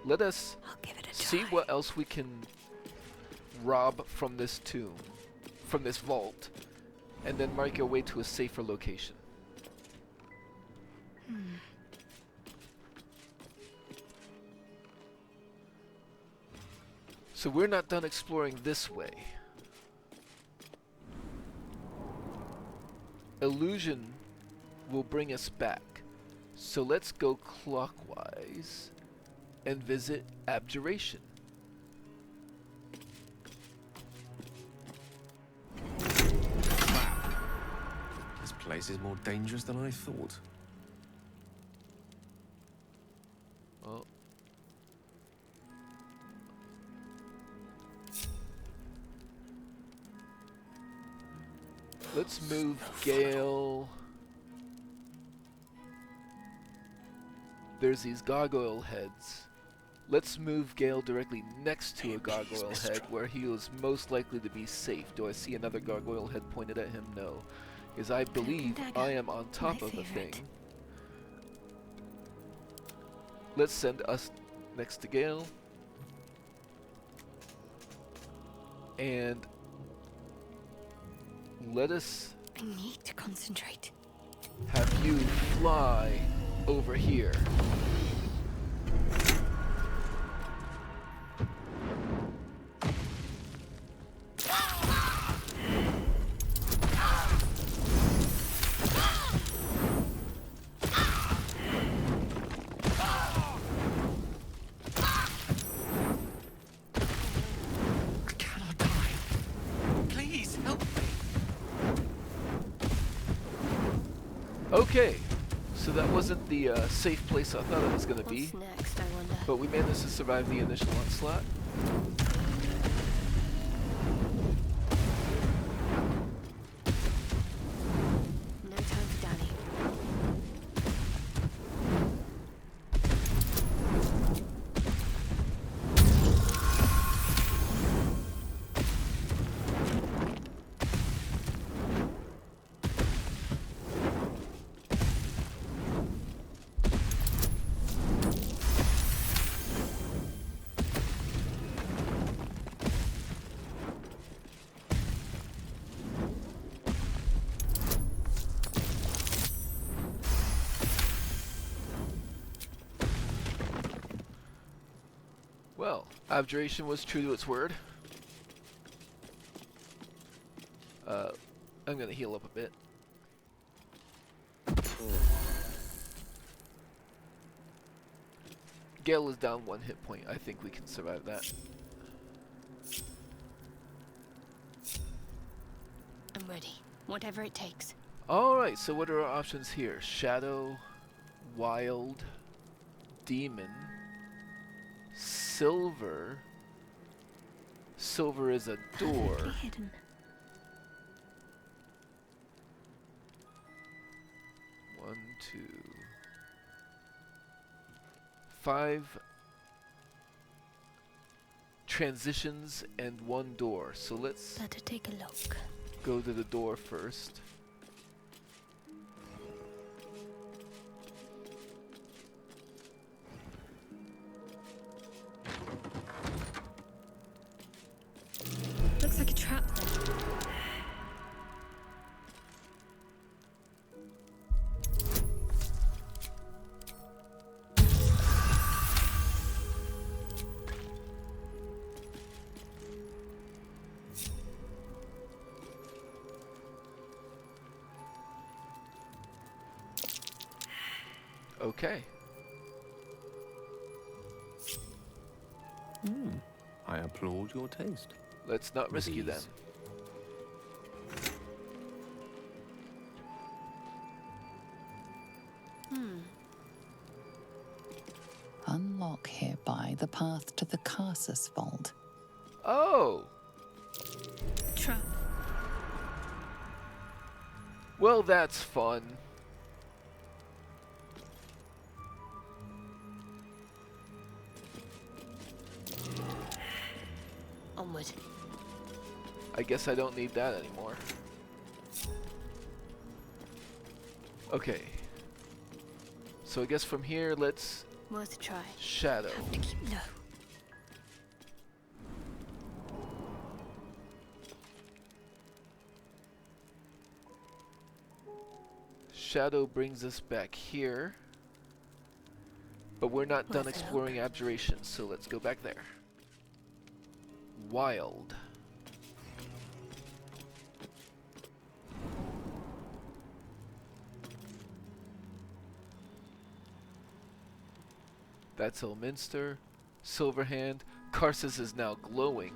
Let us see what else we can rob from this tomb, from this vault, and then mark our way to a safer location. So we're not done exploring this way. Illusion will bring us back. So let's go clockwise and visit Abjuration. This place is more dangerous than I thought. Well, let's move Gale. There's these gargoyle heads. Let's move Gale directly next to a gargoyle head where he is most likely to be safe. Do I see another gargoyle head pointed at him? No. Because I believe I am on top of the thing. Let's send us next to Gale. And let us I need to concentrate. have you fly over here. Okay, so that wasn't the safe place I thought it was going to be. What's next, I wonder? But we managed to survive the initial onslaught. Abjuration was true to its word. I'm gonna heal up a bit. Gale is down 1 hit point. I think we can survive that. I'm ready. Whatever it takes. Alright, so what are our options here? Shadow, Wild, Demon, Silver. Silver is a door. Hidden. 1, 2, 5 transitions and 1 door. So let's better take a look. Go to the door first. Looks like a trap then. Okay. I applaud your taste. Let's not risk you then. Unlock hereby the path to the Karsus vault. Oh! Trap. Well, that's fun. Onward. I guess I don't need that anymore. Okay. So I guess from here, let's... Worth a try. Shadow. Have to keep low. Shadow brings us back here. But we're not done exploring Abjuration, so let's go back there. Wild. That's Elminster. Silverhand. Karsus is now glowing.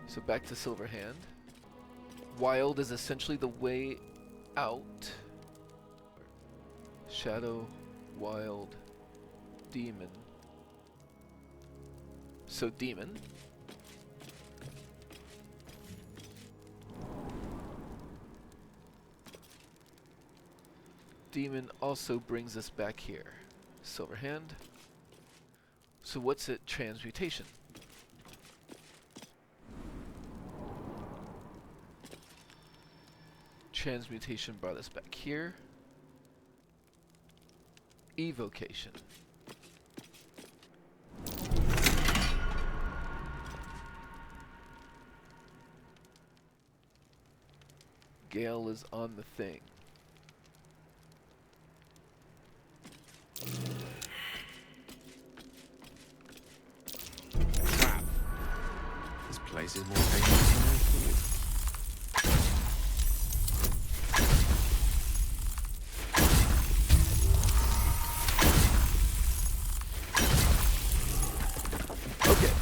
So back to Silverhand. Wild is essentially the way out. Shadow, Wild, Demon. So Demon. Demon also brings us back here. Silverhand. So what's it? Transmutation. Transmutation brought us back here. Evocation. Gale is on the thing. Crap. This place is more dangerous than I thought. Okay.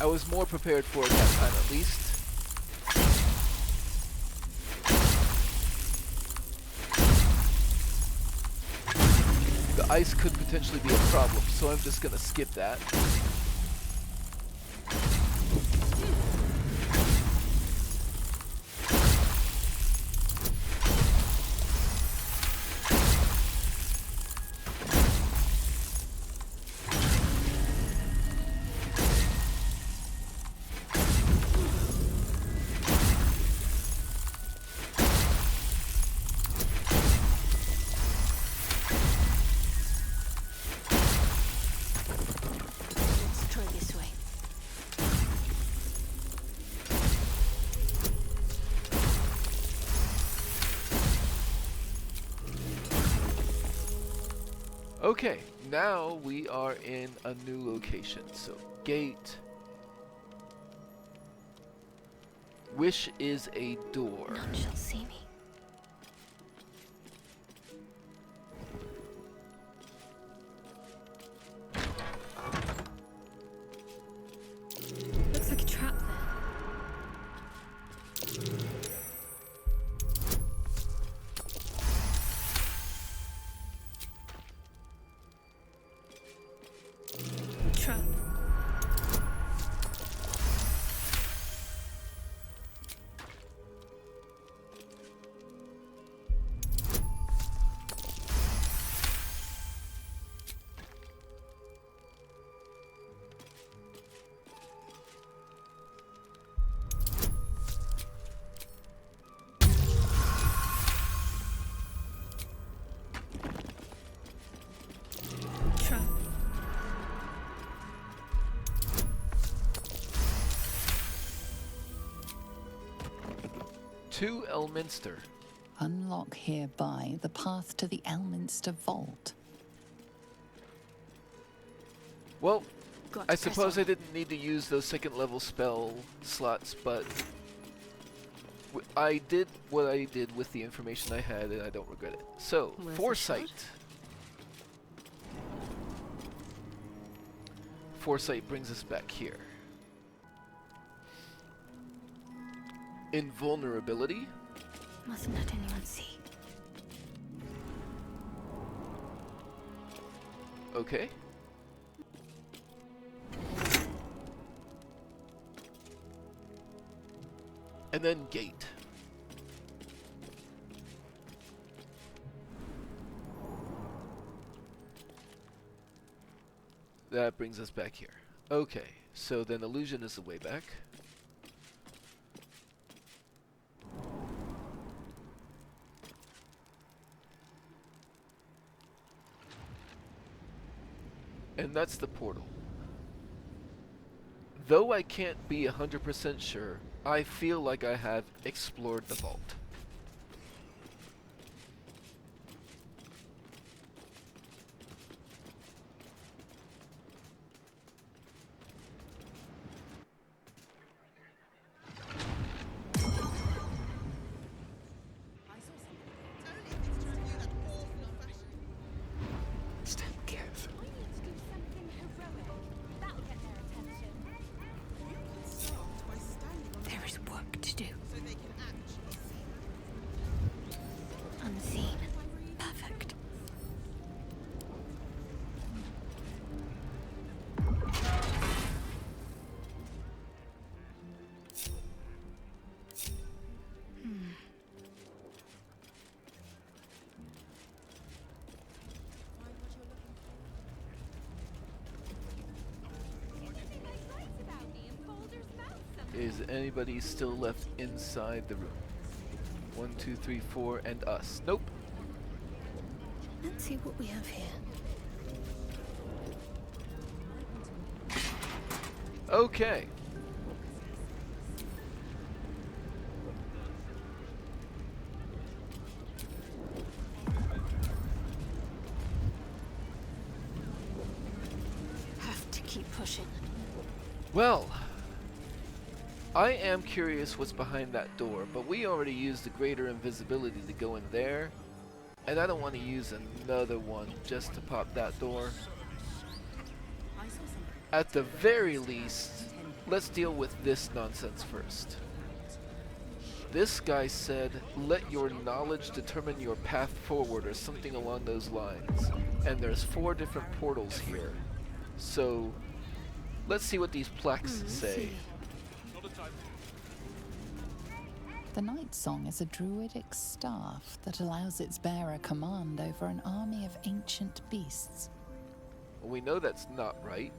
I was more prepared for it that time at least. The ice could potentially be a problem, so I'm just gonna skip that. Okay, now we are in a new location. So, gate. Wish is a door. None shall see me. Looks like a trap there. Trap. Trap. To Elminster. Unlock hereby the path to the Elminster Vault. Well, Got I to press suppose on. I didn't need to use those second level spell slots, but I did what I did with the information I had, and I don't regret it. So, Worth a Foresight. shot. Foresight brings us back here. Invulnerability. Mustn't let anyone see. Okay. And then gate. That brings us back here. Okay, so then illusion is the way back. And that's the portal. Though I can't be 100% sure, I feel like I have explored the vault. Stand careful. There is work to do. Unseen. Perfect. Is anybody still left inside the room? 1, 2, 3, 4, and us. Nope. Let's see what we have here. Okay. Have to keep pushing. Well, I am curious what's behind that door, but we already used the greater invisibility to go in there, and I don't want to use another one just to pop that door. At the very least, let's deal with this nonsense first. This guy said, let your knowledge determine your path forward, or something along those lines. And there's 4 different portals here. So, let's see what these plaques say. The Night Song is a druidic staff that allows its bearer command over an army of ancient beasts. Well, we know that's not right.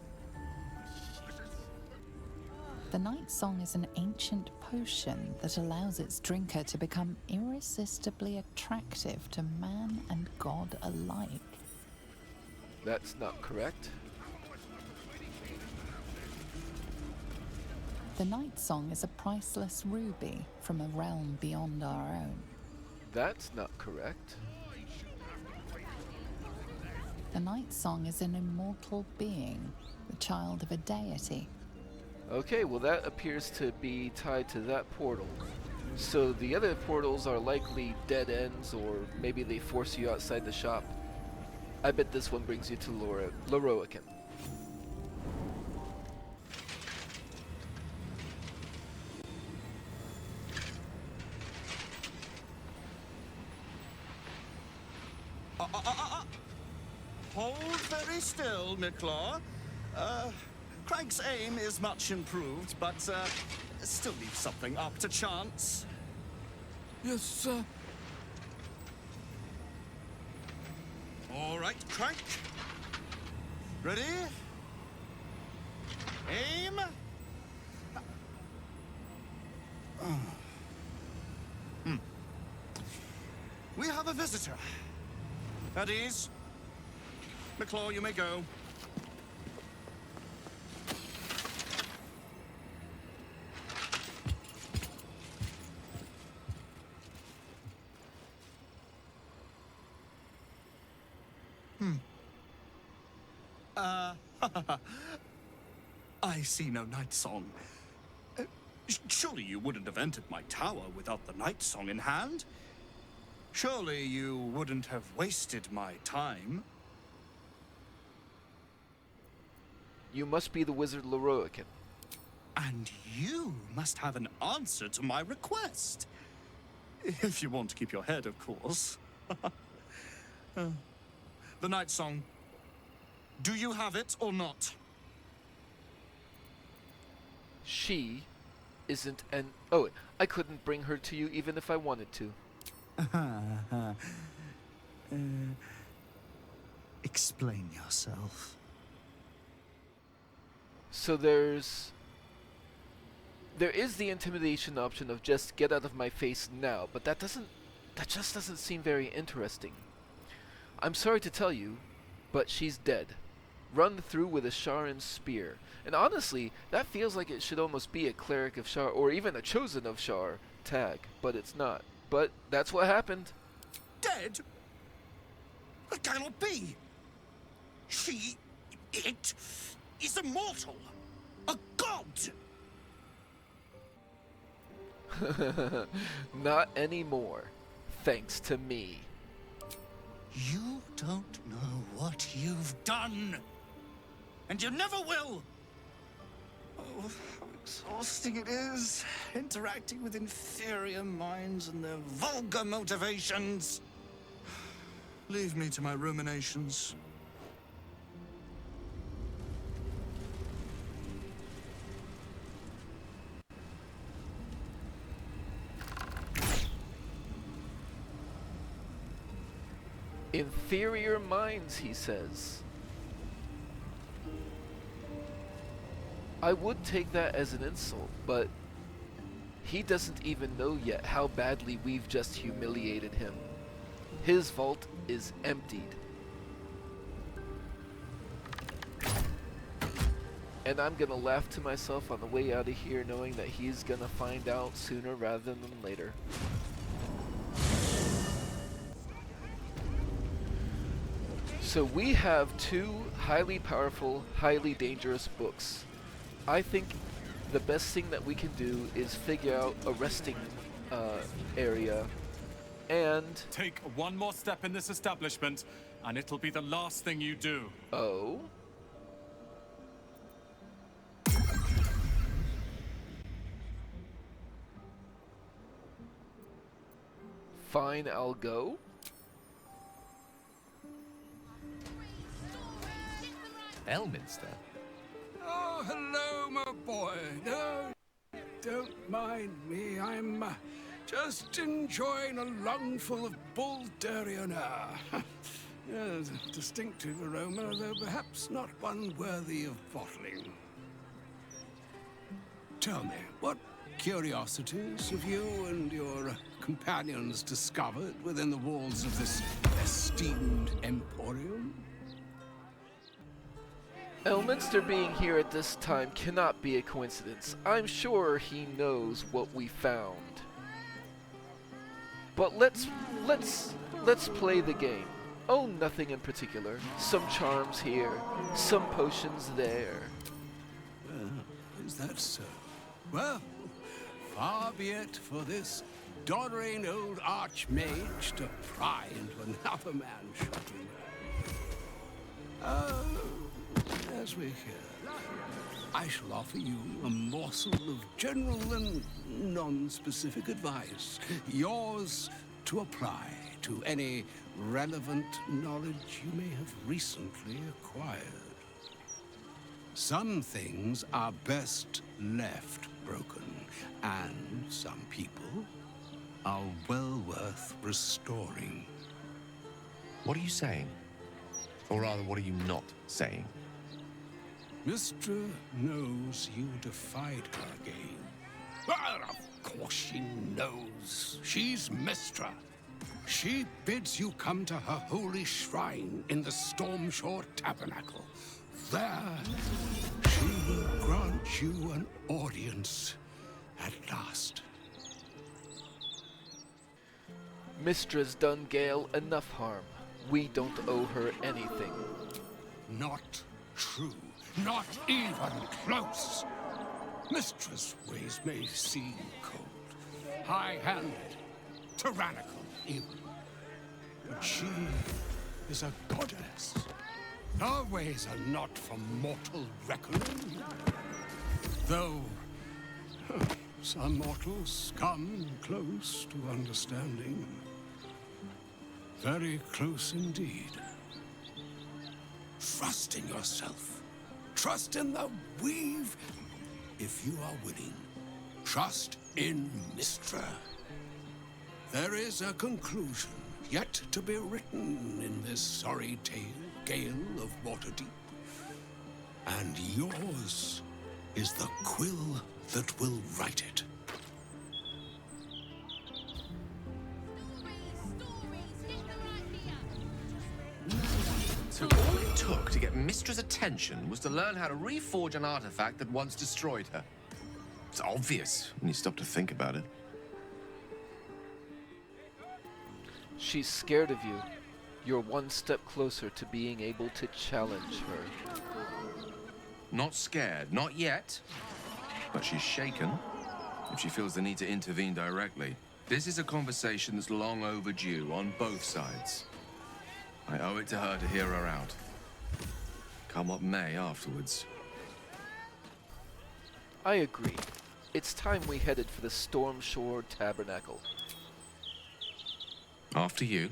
The Night Song is an ancient potion that allows its drinker to become irresistibly attractive to man and god alike. That's not correct. The Night Song is a priceless ruby from a realm beyond our own. That's not correct. The Night Song is an immortal being, the child of a deity. Okay, well that appears to be tied to that portal. So the other portals are likely dead ends, or maybe they force you outside the shop. I bet this one brings you to Lorroakan. Hold very still, Miclaw. Craig's aim is much improved, but still leaves something up to chance. Yes, sir. All right, Craig. Ready? Aim. We have a visitor. At ease. Miclaw, you may go. I see no night song. Surely you wouldn't have entered my tower without the night song in hand? Surely you wouldn't have wasted my time? You must be the wizard Lorroakan. And you must have an answer to my request. If you want to keep your head, of course. The night song. Do you have it or not? She isn't an... Oh, I couldn't bring her to you even if I wanted to. Explain yourself. So there is the intimidation option of just get out of my face now, but that just doesn't seem very interesting. I'm sorry to tell you, but she's dead. Run through with a Shar and spear. And honestly, that feels like it should almost be a cleric of Shar or even a chosen of Shar tag, but it's not. But that's what happened. Dead? That cannot be. It is immortal. A god. Not anymore. Thanks to me. You don't know what you've done. And you never will. Oh, how exhausting it is, interacting with inferior minds and their vulgar motivations. Leave me to my ruminations. Inferior minds, he says. I would take that as an insult, but he doesn't even know yet how badly we've just humiliated him. His vault is emptied. And I'm gonna laugh to myself on the way out of here knowing that he's gonna find out sooner rather than later. So we have two highly powerful, highly dangerous books. I think the best thing that we can do is figure out a resting area and... Take one more step in this establishment, and it'll be the last thing you do. Oh? Fine, I'll go. Elminster? Oh, hello, my boy. No, don't mind me. I'm just enjoying a lungful of Buldurian air. Yes, a distinctive aroma, though perhaps not one worthy of bottling. Tell me, what curiosities have you and your companions discovered within the walls of this esteemed emporium? Elminster being here at this time cannot be a coincidence. I'm sure he knows what we found. But let's play the game. Oh, nothing in particular. Some charms here, some potions there. Is that so? Well, far be it for this doddering old archmage to pry into another man's shopping bag. As we're here, I shall offer you a morsel of general and non-specific advice, yours to apply to any relevant knowledge you may have recently acquired. Some things are best left broken, and some people are well worth restoring. What are you saying? Or rather, what are you not saying? Mystra knows you defied her again. Well, of course she knows. She's Mystra. She bids you come to her holy shrine in the Stormshore Tabernacle. There, she will grant you an audience at last. Mystra's done Gale enough harm. We don't owe her anything. Not true. Not even close. Mystra's ways may seem cold, high-handed, tyrannical even. But she is a goddess. Her ways are not for mortal reckoning. Though some mortals come close to understanding. Very close indeed. Trust in yourself. Trust in the weave. If you are willing, trust in Mystra. There is a conclusion yet to be written in this sorry gale of Waterdeep. And yours is the quill that will write it. So all it took to get Mystra's attention was to learn how to reforge an artifact that once destroyed her. It's obvious when you stop to think about it. She's scared of you. You're one step closer to being able to challenge her. Not scared, not yet. But she's shaken if she feels the need to intervene directly. This is a conversation that's long overdue on both sides. I owe it to her to hear her out. Come what may afterwards. I agree. It's time we headed for the Stormshore Tabernacle. After you.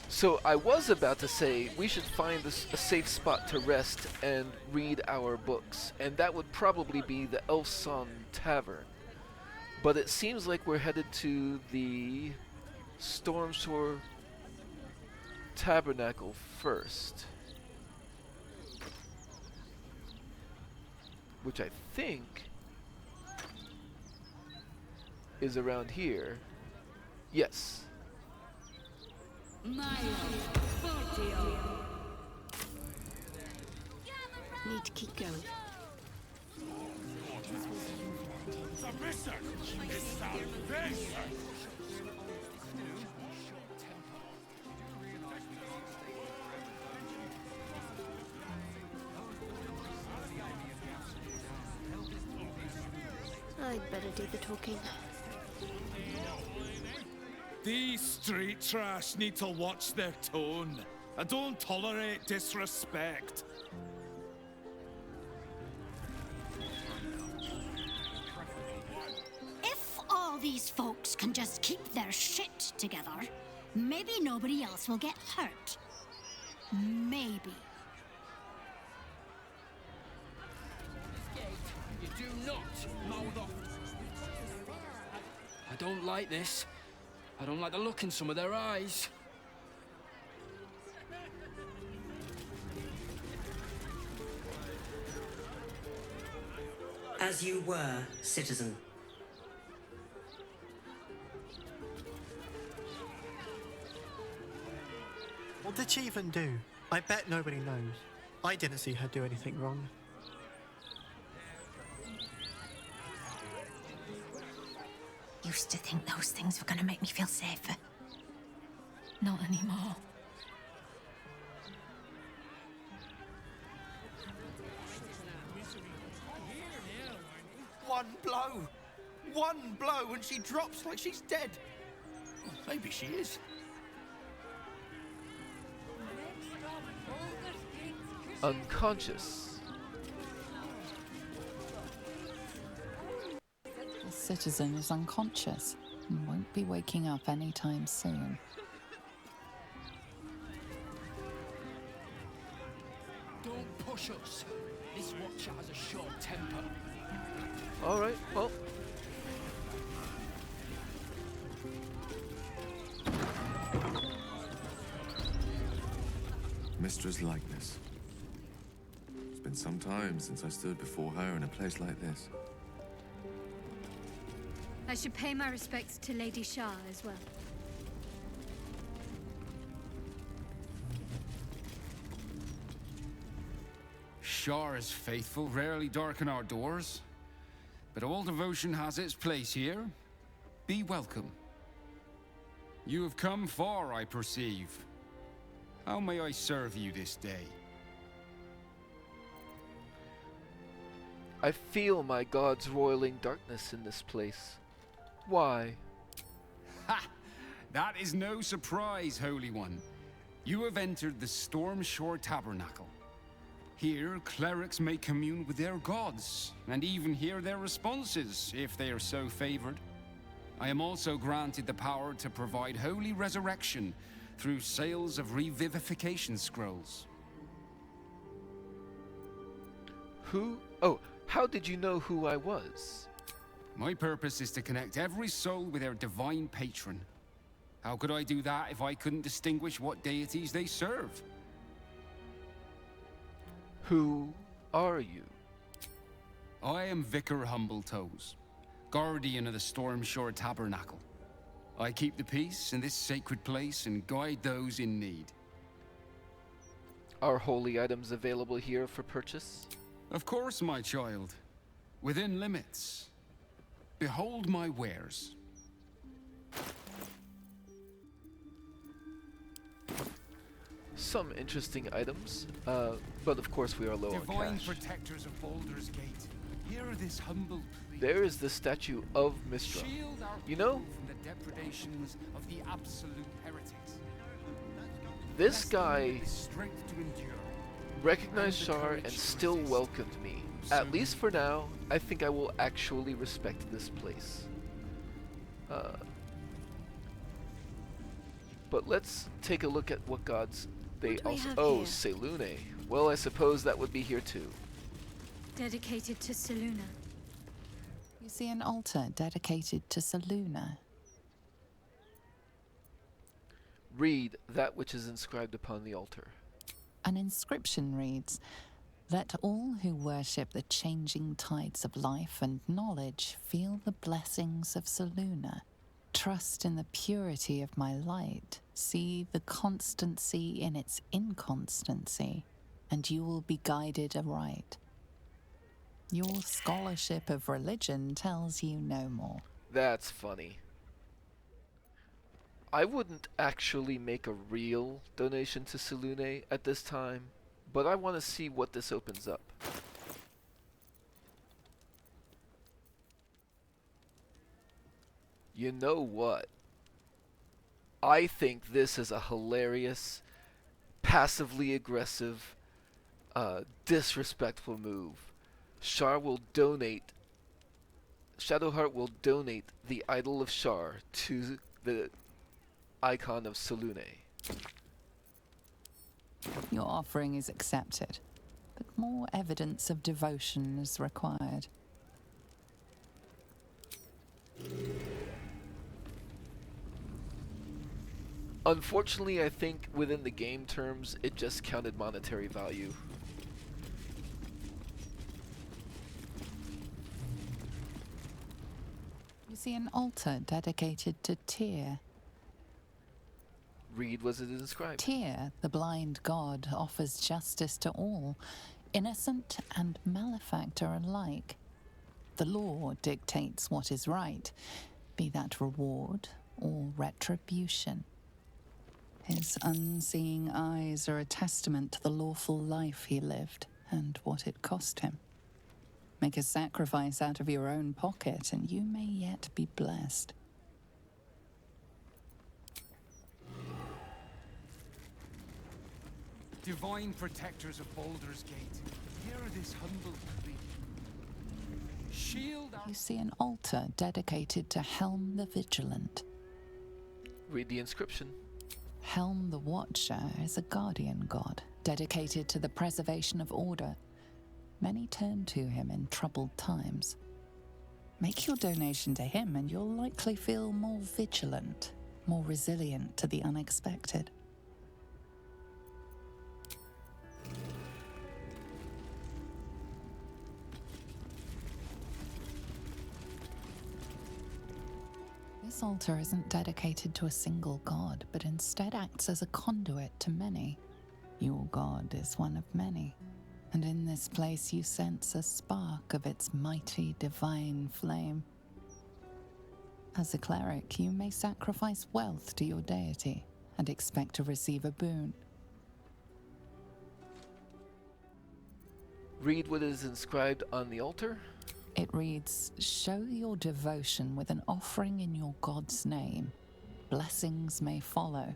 So I was about to say we should find a safe spot to rest and read our books, and that would probably be the Elfson Tavern. But it seems like we're headed to the Stormshore Tabernacle first, which I think is around here. Yes. Need to keep going. I'd better do the talking. These street trash need to watch their tone. I don't tolerate disrespect. If all these folks can just keep their shit together, maybe nobody else will get hurt. Maybe. You do not mouth off. I don't like this. I don't like the look in some of their eyes. As you were, citizen. What did she even do? I bet nobody knows. I didn't see her do anything wrong. Used to think those things were gonna make me feel safer. Not anymore. One blow and she drops like she's dead. Maybe she is. Unconscious. The citizen is unconscious and won't be waking up anytime soon. Don't push us. This watcher has a short temper. Alright, well. Mystra's likeness. It's been some time since I stood before her in a place like this. I should pay my respects to Lady Shar as well. Shar is faithful, rarely darken our doors. But all devotion has its place here. Be welcome. You have come far, I perceive. How may I serve you this day? I feel my gods roiling darkness in this place. Why? Ha! That is no surprise, Holy One. You have entered the Stormshore Tabernacle. Here, clerics may commune with their gods, and even hear their responses, if they are so favored. I am also granted the power to provide holy resurrection through sales of revivification scrolls. Who? Oh, how did you know who I was? My purpose is to connect every soul with their divine patron. How could I do that if I couldn't distinguish what deities they serve? Who are you? I am Vicar Humbletoes, guardian of the Stormshore Tabernacle. I keep the peace in this sacred place and guide those in need. Are holy items available here for purchase? Of course, my child. Within limits. Behold my wares. Some interesting items, but of course we are low on Divine cash. protectors of Baldur's Gate, hear this humble plea. There is the statue of Mystra. Shield our You know, people from the depredations of the absolute heretics. this guy The strength to endure. recognized Shar and still welcomed me. At least for now, I think I will actually respect this place. But let's take a look at what gods they What do we also... have Oh, here? Selune. Well, I suppose that would be here too. Dedicated to Seluna. You see an altar dedicated to Seluna. Read that which is inscribed upon the altar. An inscription reads, "Let all who worship the changing tides of life and knowledge feel the blessings of Seluna. Trust in the purity of my light. See the constancy in its inconstancy, and you will be guided aright." Your scholarship of religion tells you no more. That's funny. I wouldn't actually make a real donation to Selune at this time, but I want to see what this opens up. You know what? I think this is a hilarious, passively aggressive, disrespectful move. Shadowheart will donate the Idol of Shar to the icon of Selune. Your offering is accepted, but more evidence of devotion is required. Unfortunately, I think within the game terms, it just counted monetary value. You see an altar dedicated to Tyr. Read was it inscribed. Tyr, the blind god, offers justice to all, innocent and malefactor alike. The law dictates what is right, be that reward or retribution. His unseeing eyes are a testament to the lawful life he lived and what it cost him. Make a sacrifice out of your own pocket, and you may yet be blessed. Divine protectors of Baldur's Gate, hear this humble plea. Shield our... You see an altar dedicated to Helm the Vigilant. Read the inscription. Helm the Watcher is a guardian god, dedicated to the preservation of order. Many turn to him in troubled times. Make your donation to him and you'll likely feel more vigilant, more resilient to the unexpected. This altar isn't dedicated to a single god, but instead acts as a conduit to many. Your god is one of many, and in this place you sense a spark of its mighty divine flame. As a cleric, you may sacrifice wealth to your deity and expect to receive a boon. Read what is inscribed on the altar. It reads, "Show your devotion with an offering in your god's name. Blessings may follow."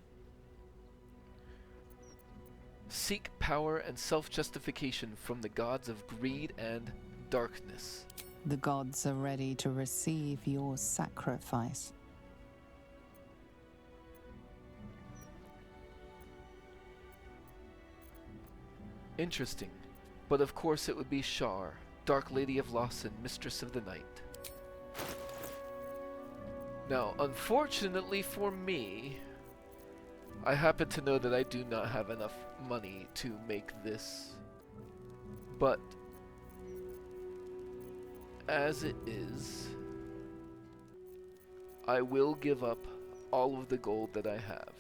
Seek power and self-justification from the gods of greed and darkness. The gods are ready to receive your sacrifice. Interesting. But of course it would be Shar, Dark Lady of Lawson, Mistress of the Night. Now, unfortunately for me, I happen to know that I do not have enough money to make this. But as it is, I will give up all of the gold that I have.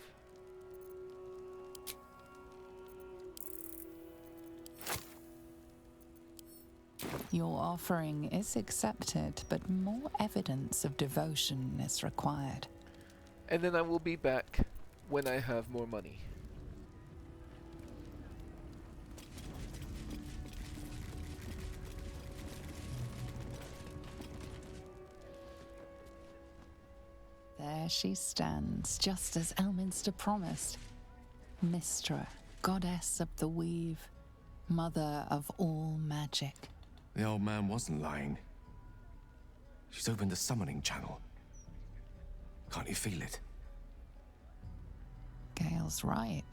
Your offering is accepted, but more evidence of devotion is required. And then I will be back when I have more money. There she stands, just as Elminster promised. Mystra, goddess of the weave, mother of all magic. The old man wasn't lying. She's opened a summoning channel. Can't you feel it? Gale's right.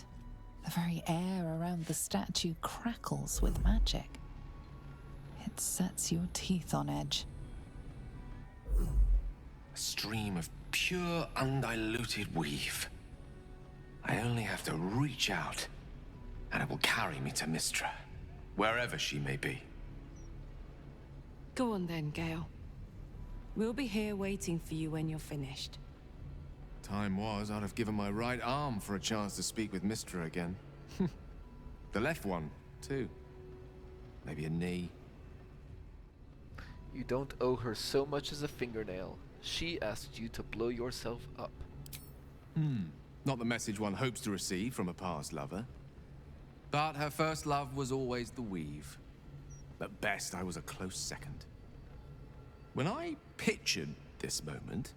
The very air around the statue crackles with magic. It sets your teeth on edge. A stream of pure, undiluted weave. I only have to reach out, and it will carry me to Mystra, wherever she may be. Go on then, Gale. We'll be here waiting for you when you're finished. Time was, I'd have given my right arm for a chance to speak with Mystra again. The left one, too. Maybe a knee. You don't owe her so much as a fingernail. She asked you to blow yourself up. Not the message one hopes to receive from a past lover. But her first love was always the weave. At best, I was a close second. When I pictured this moment,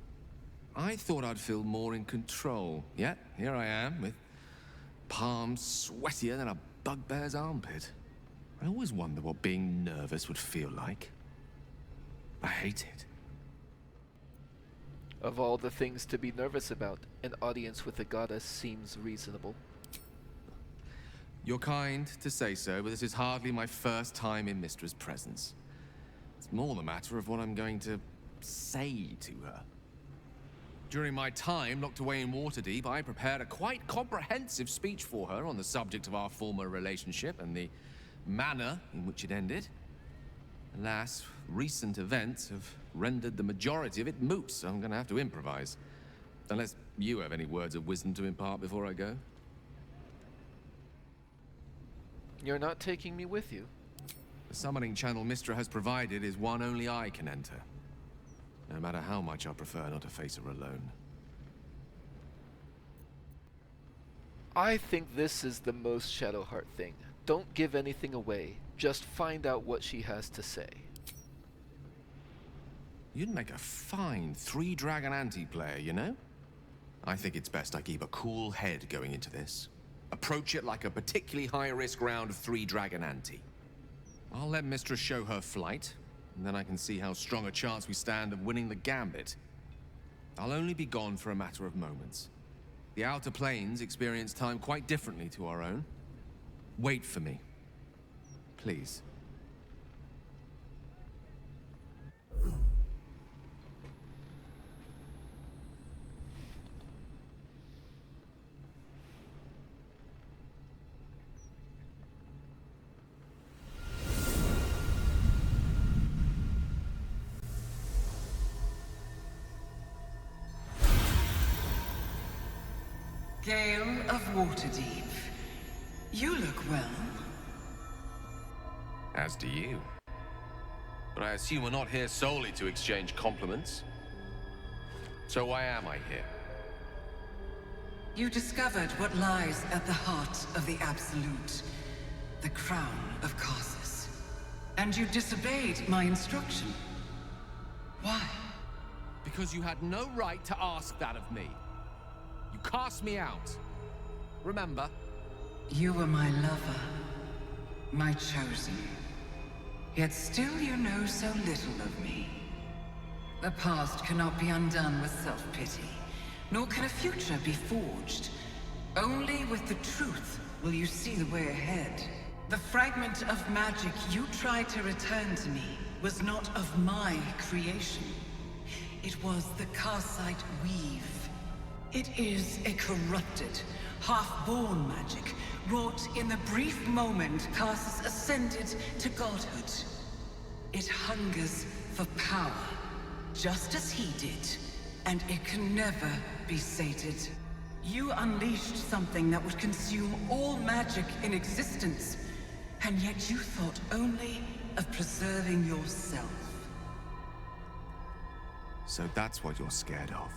I thought I'd feel more in control. Yet, here I am, with palms sweatier than a bugbear's armpit. I always wonder what being nervous would feel like. I hate it. Of all the things to be nervous about, an audience with a goddess seems reasonable. You're kind to say so, but this is hardly my first time in Mystra's presence. It's more the matter of what I'm going to say to her. During my time locked away in Waterdeep, I prepared a quite comprehensive speech for her on the subject of our former relationship and the manner in which it ended. Alas, recent events have rendered the majority of it moot, so I'm going to have to improvise. Unless you have any words of wisdom to impart before I go. You're not taking me with you. The summoning channel Mystra has provided is one only I can enter. No matter how much I prefer not to face her alone. I think this is the most Shadowheart thing. Don't give anything away. Just find out what she has to say. You'd make a fine 3-dragon anti-player, you know? I think it's best I keep a cool head going into this. Approach it like a particularly high-risk round of 3-dragon ante. I'll let Mystra show her flight, and then I can see how strong a chance we stand of winning the gambit. I'll only be gone for a matter of moments. The Outer Planes experience time quite differently to our own. Wait for me. Please. Gale of Waterdeep. You look well. As do you. But I assume we're not here solely to exchange compliments. So why am I here? You discovered what lies at the heart of the Absolute, the crown of Karsus. And you disobeyed my instruction. Why? Because you had no right to ask that of me. You cast me out. Remember? You were my lover, my chosen. Yet still you know so little of me. The past cannot be undone with self-pity, nor can a future be forged. Only with the truth will you see the way ahead. The fragment of magic you tried to return to me was not of my creation. It was the Karsite weave. It is a corrupted, half-born magic, wrought in the brief moment Karsus ascended to godhood. It hungers for power, just as he did, and it can never be sated. You unleashed something that would consume all magic in existence, and yet you thought only of preserving yourself. So that's what you're scared of.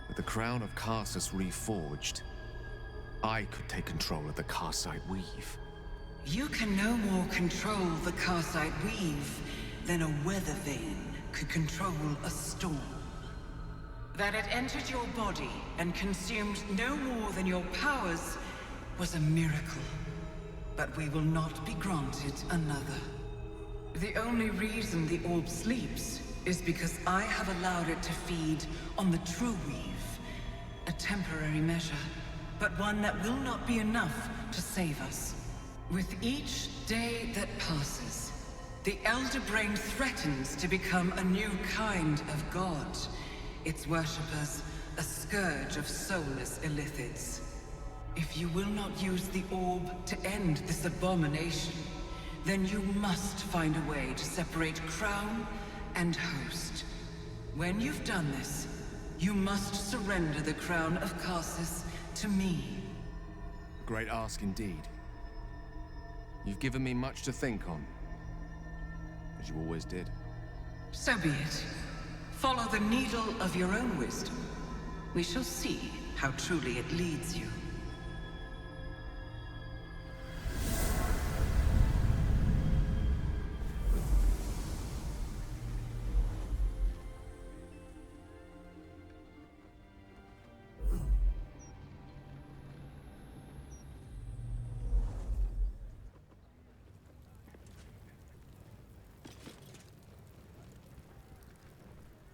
With the crown of Karsus reforged, I could take control of the Karsite weave. You can no more control the Karsite weave than a weather vane could control a storm. That it entered your body and consumed no more than your powers was a miracle. But we will not be granted another. The only reason the orb sleeps is because I have allowed it to feed on the true weave. A temporary measure, but one that will not be enough to save us. With each day that passes, the Elder Brain threatens to become a new kind of god. Its worshippers, a scourge of soulless illithids. If you will not use the orb to end this abomination, then you must find a way to separate crown and host. When you've done this, you must surrender the crown of Karsus to me. Great ask indeed. You've given me much to think on, as you always did. So be it. Follow the needle of your own wisdom. We shall see how truly it leads you.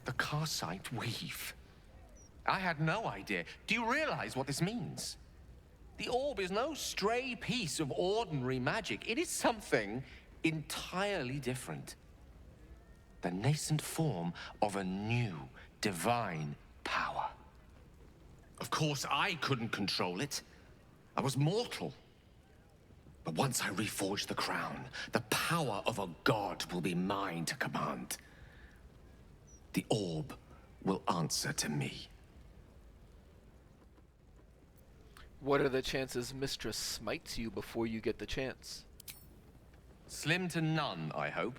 The Karsite weave. I had no idea. Do you realize what this means? The orb is no stray piece of ordinary magic. It is something entirely different. The nascent form of a new, divine power. Of course, I couldn't control it. I was mortal. But once I reforge the crown, the power of a god will be mine to command. The orb will answer to me. What are the chances Mystra smites you before you get the chance? Slim to none, I hope.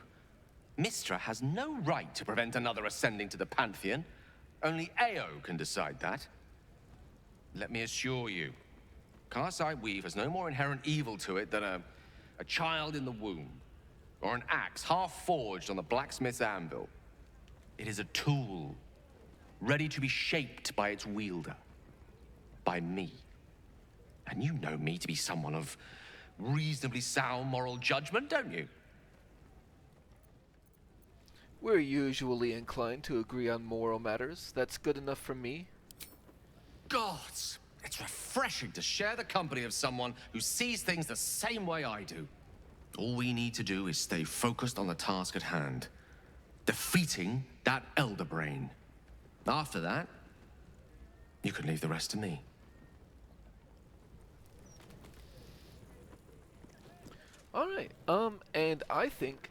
Mystra has no right to prevent another ascending to the Pantheon. Only Ao can decide that. Let me assure you, Karsite Weave has no more inherent evil to it than a child in the womb, or an axe half forged on the blacksmith's anvil. It is a tool, ready to be shaped by its wielder, by me. And you know me to be someone of reasonably sound moral judgment, don't you? We're usually inclined to agree on moral matters. That's good enough for me. Gods! It's refreshing to share the company of someone who sees things the same way I do. All we need to do is stay focused on the task at hand. Defeating that Elder Brain. After that, you can leave the rest to me. Alright, and I think,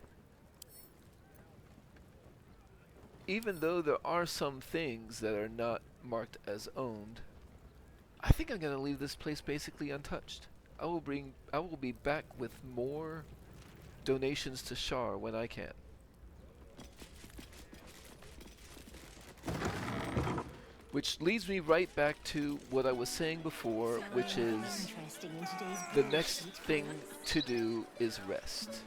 even though there are some things that are not marked as owned, I think I'm gonna leave this place basically untouched. I will be back with more donations to Shar when I can. Which leads me right back to what I was saying before, which is the next thing to do is rest.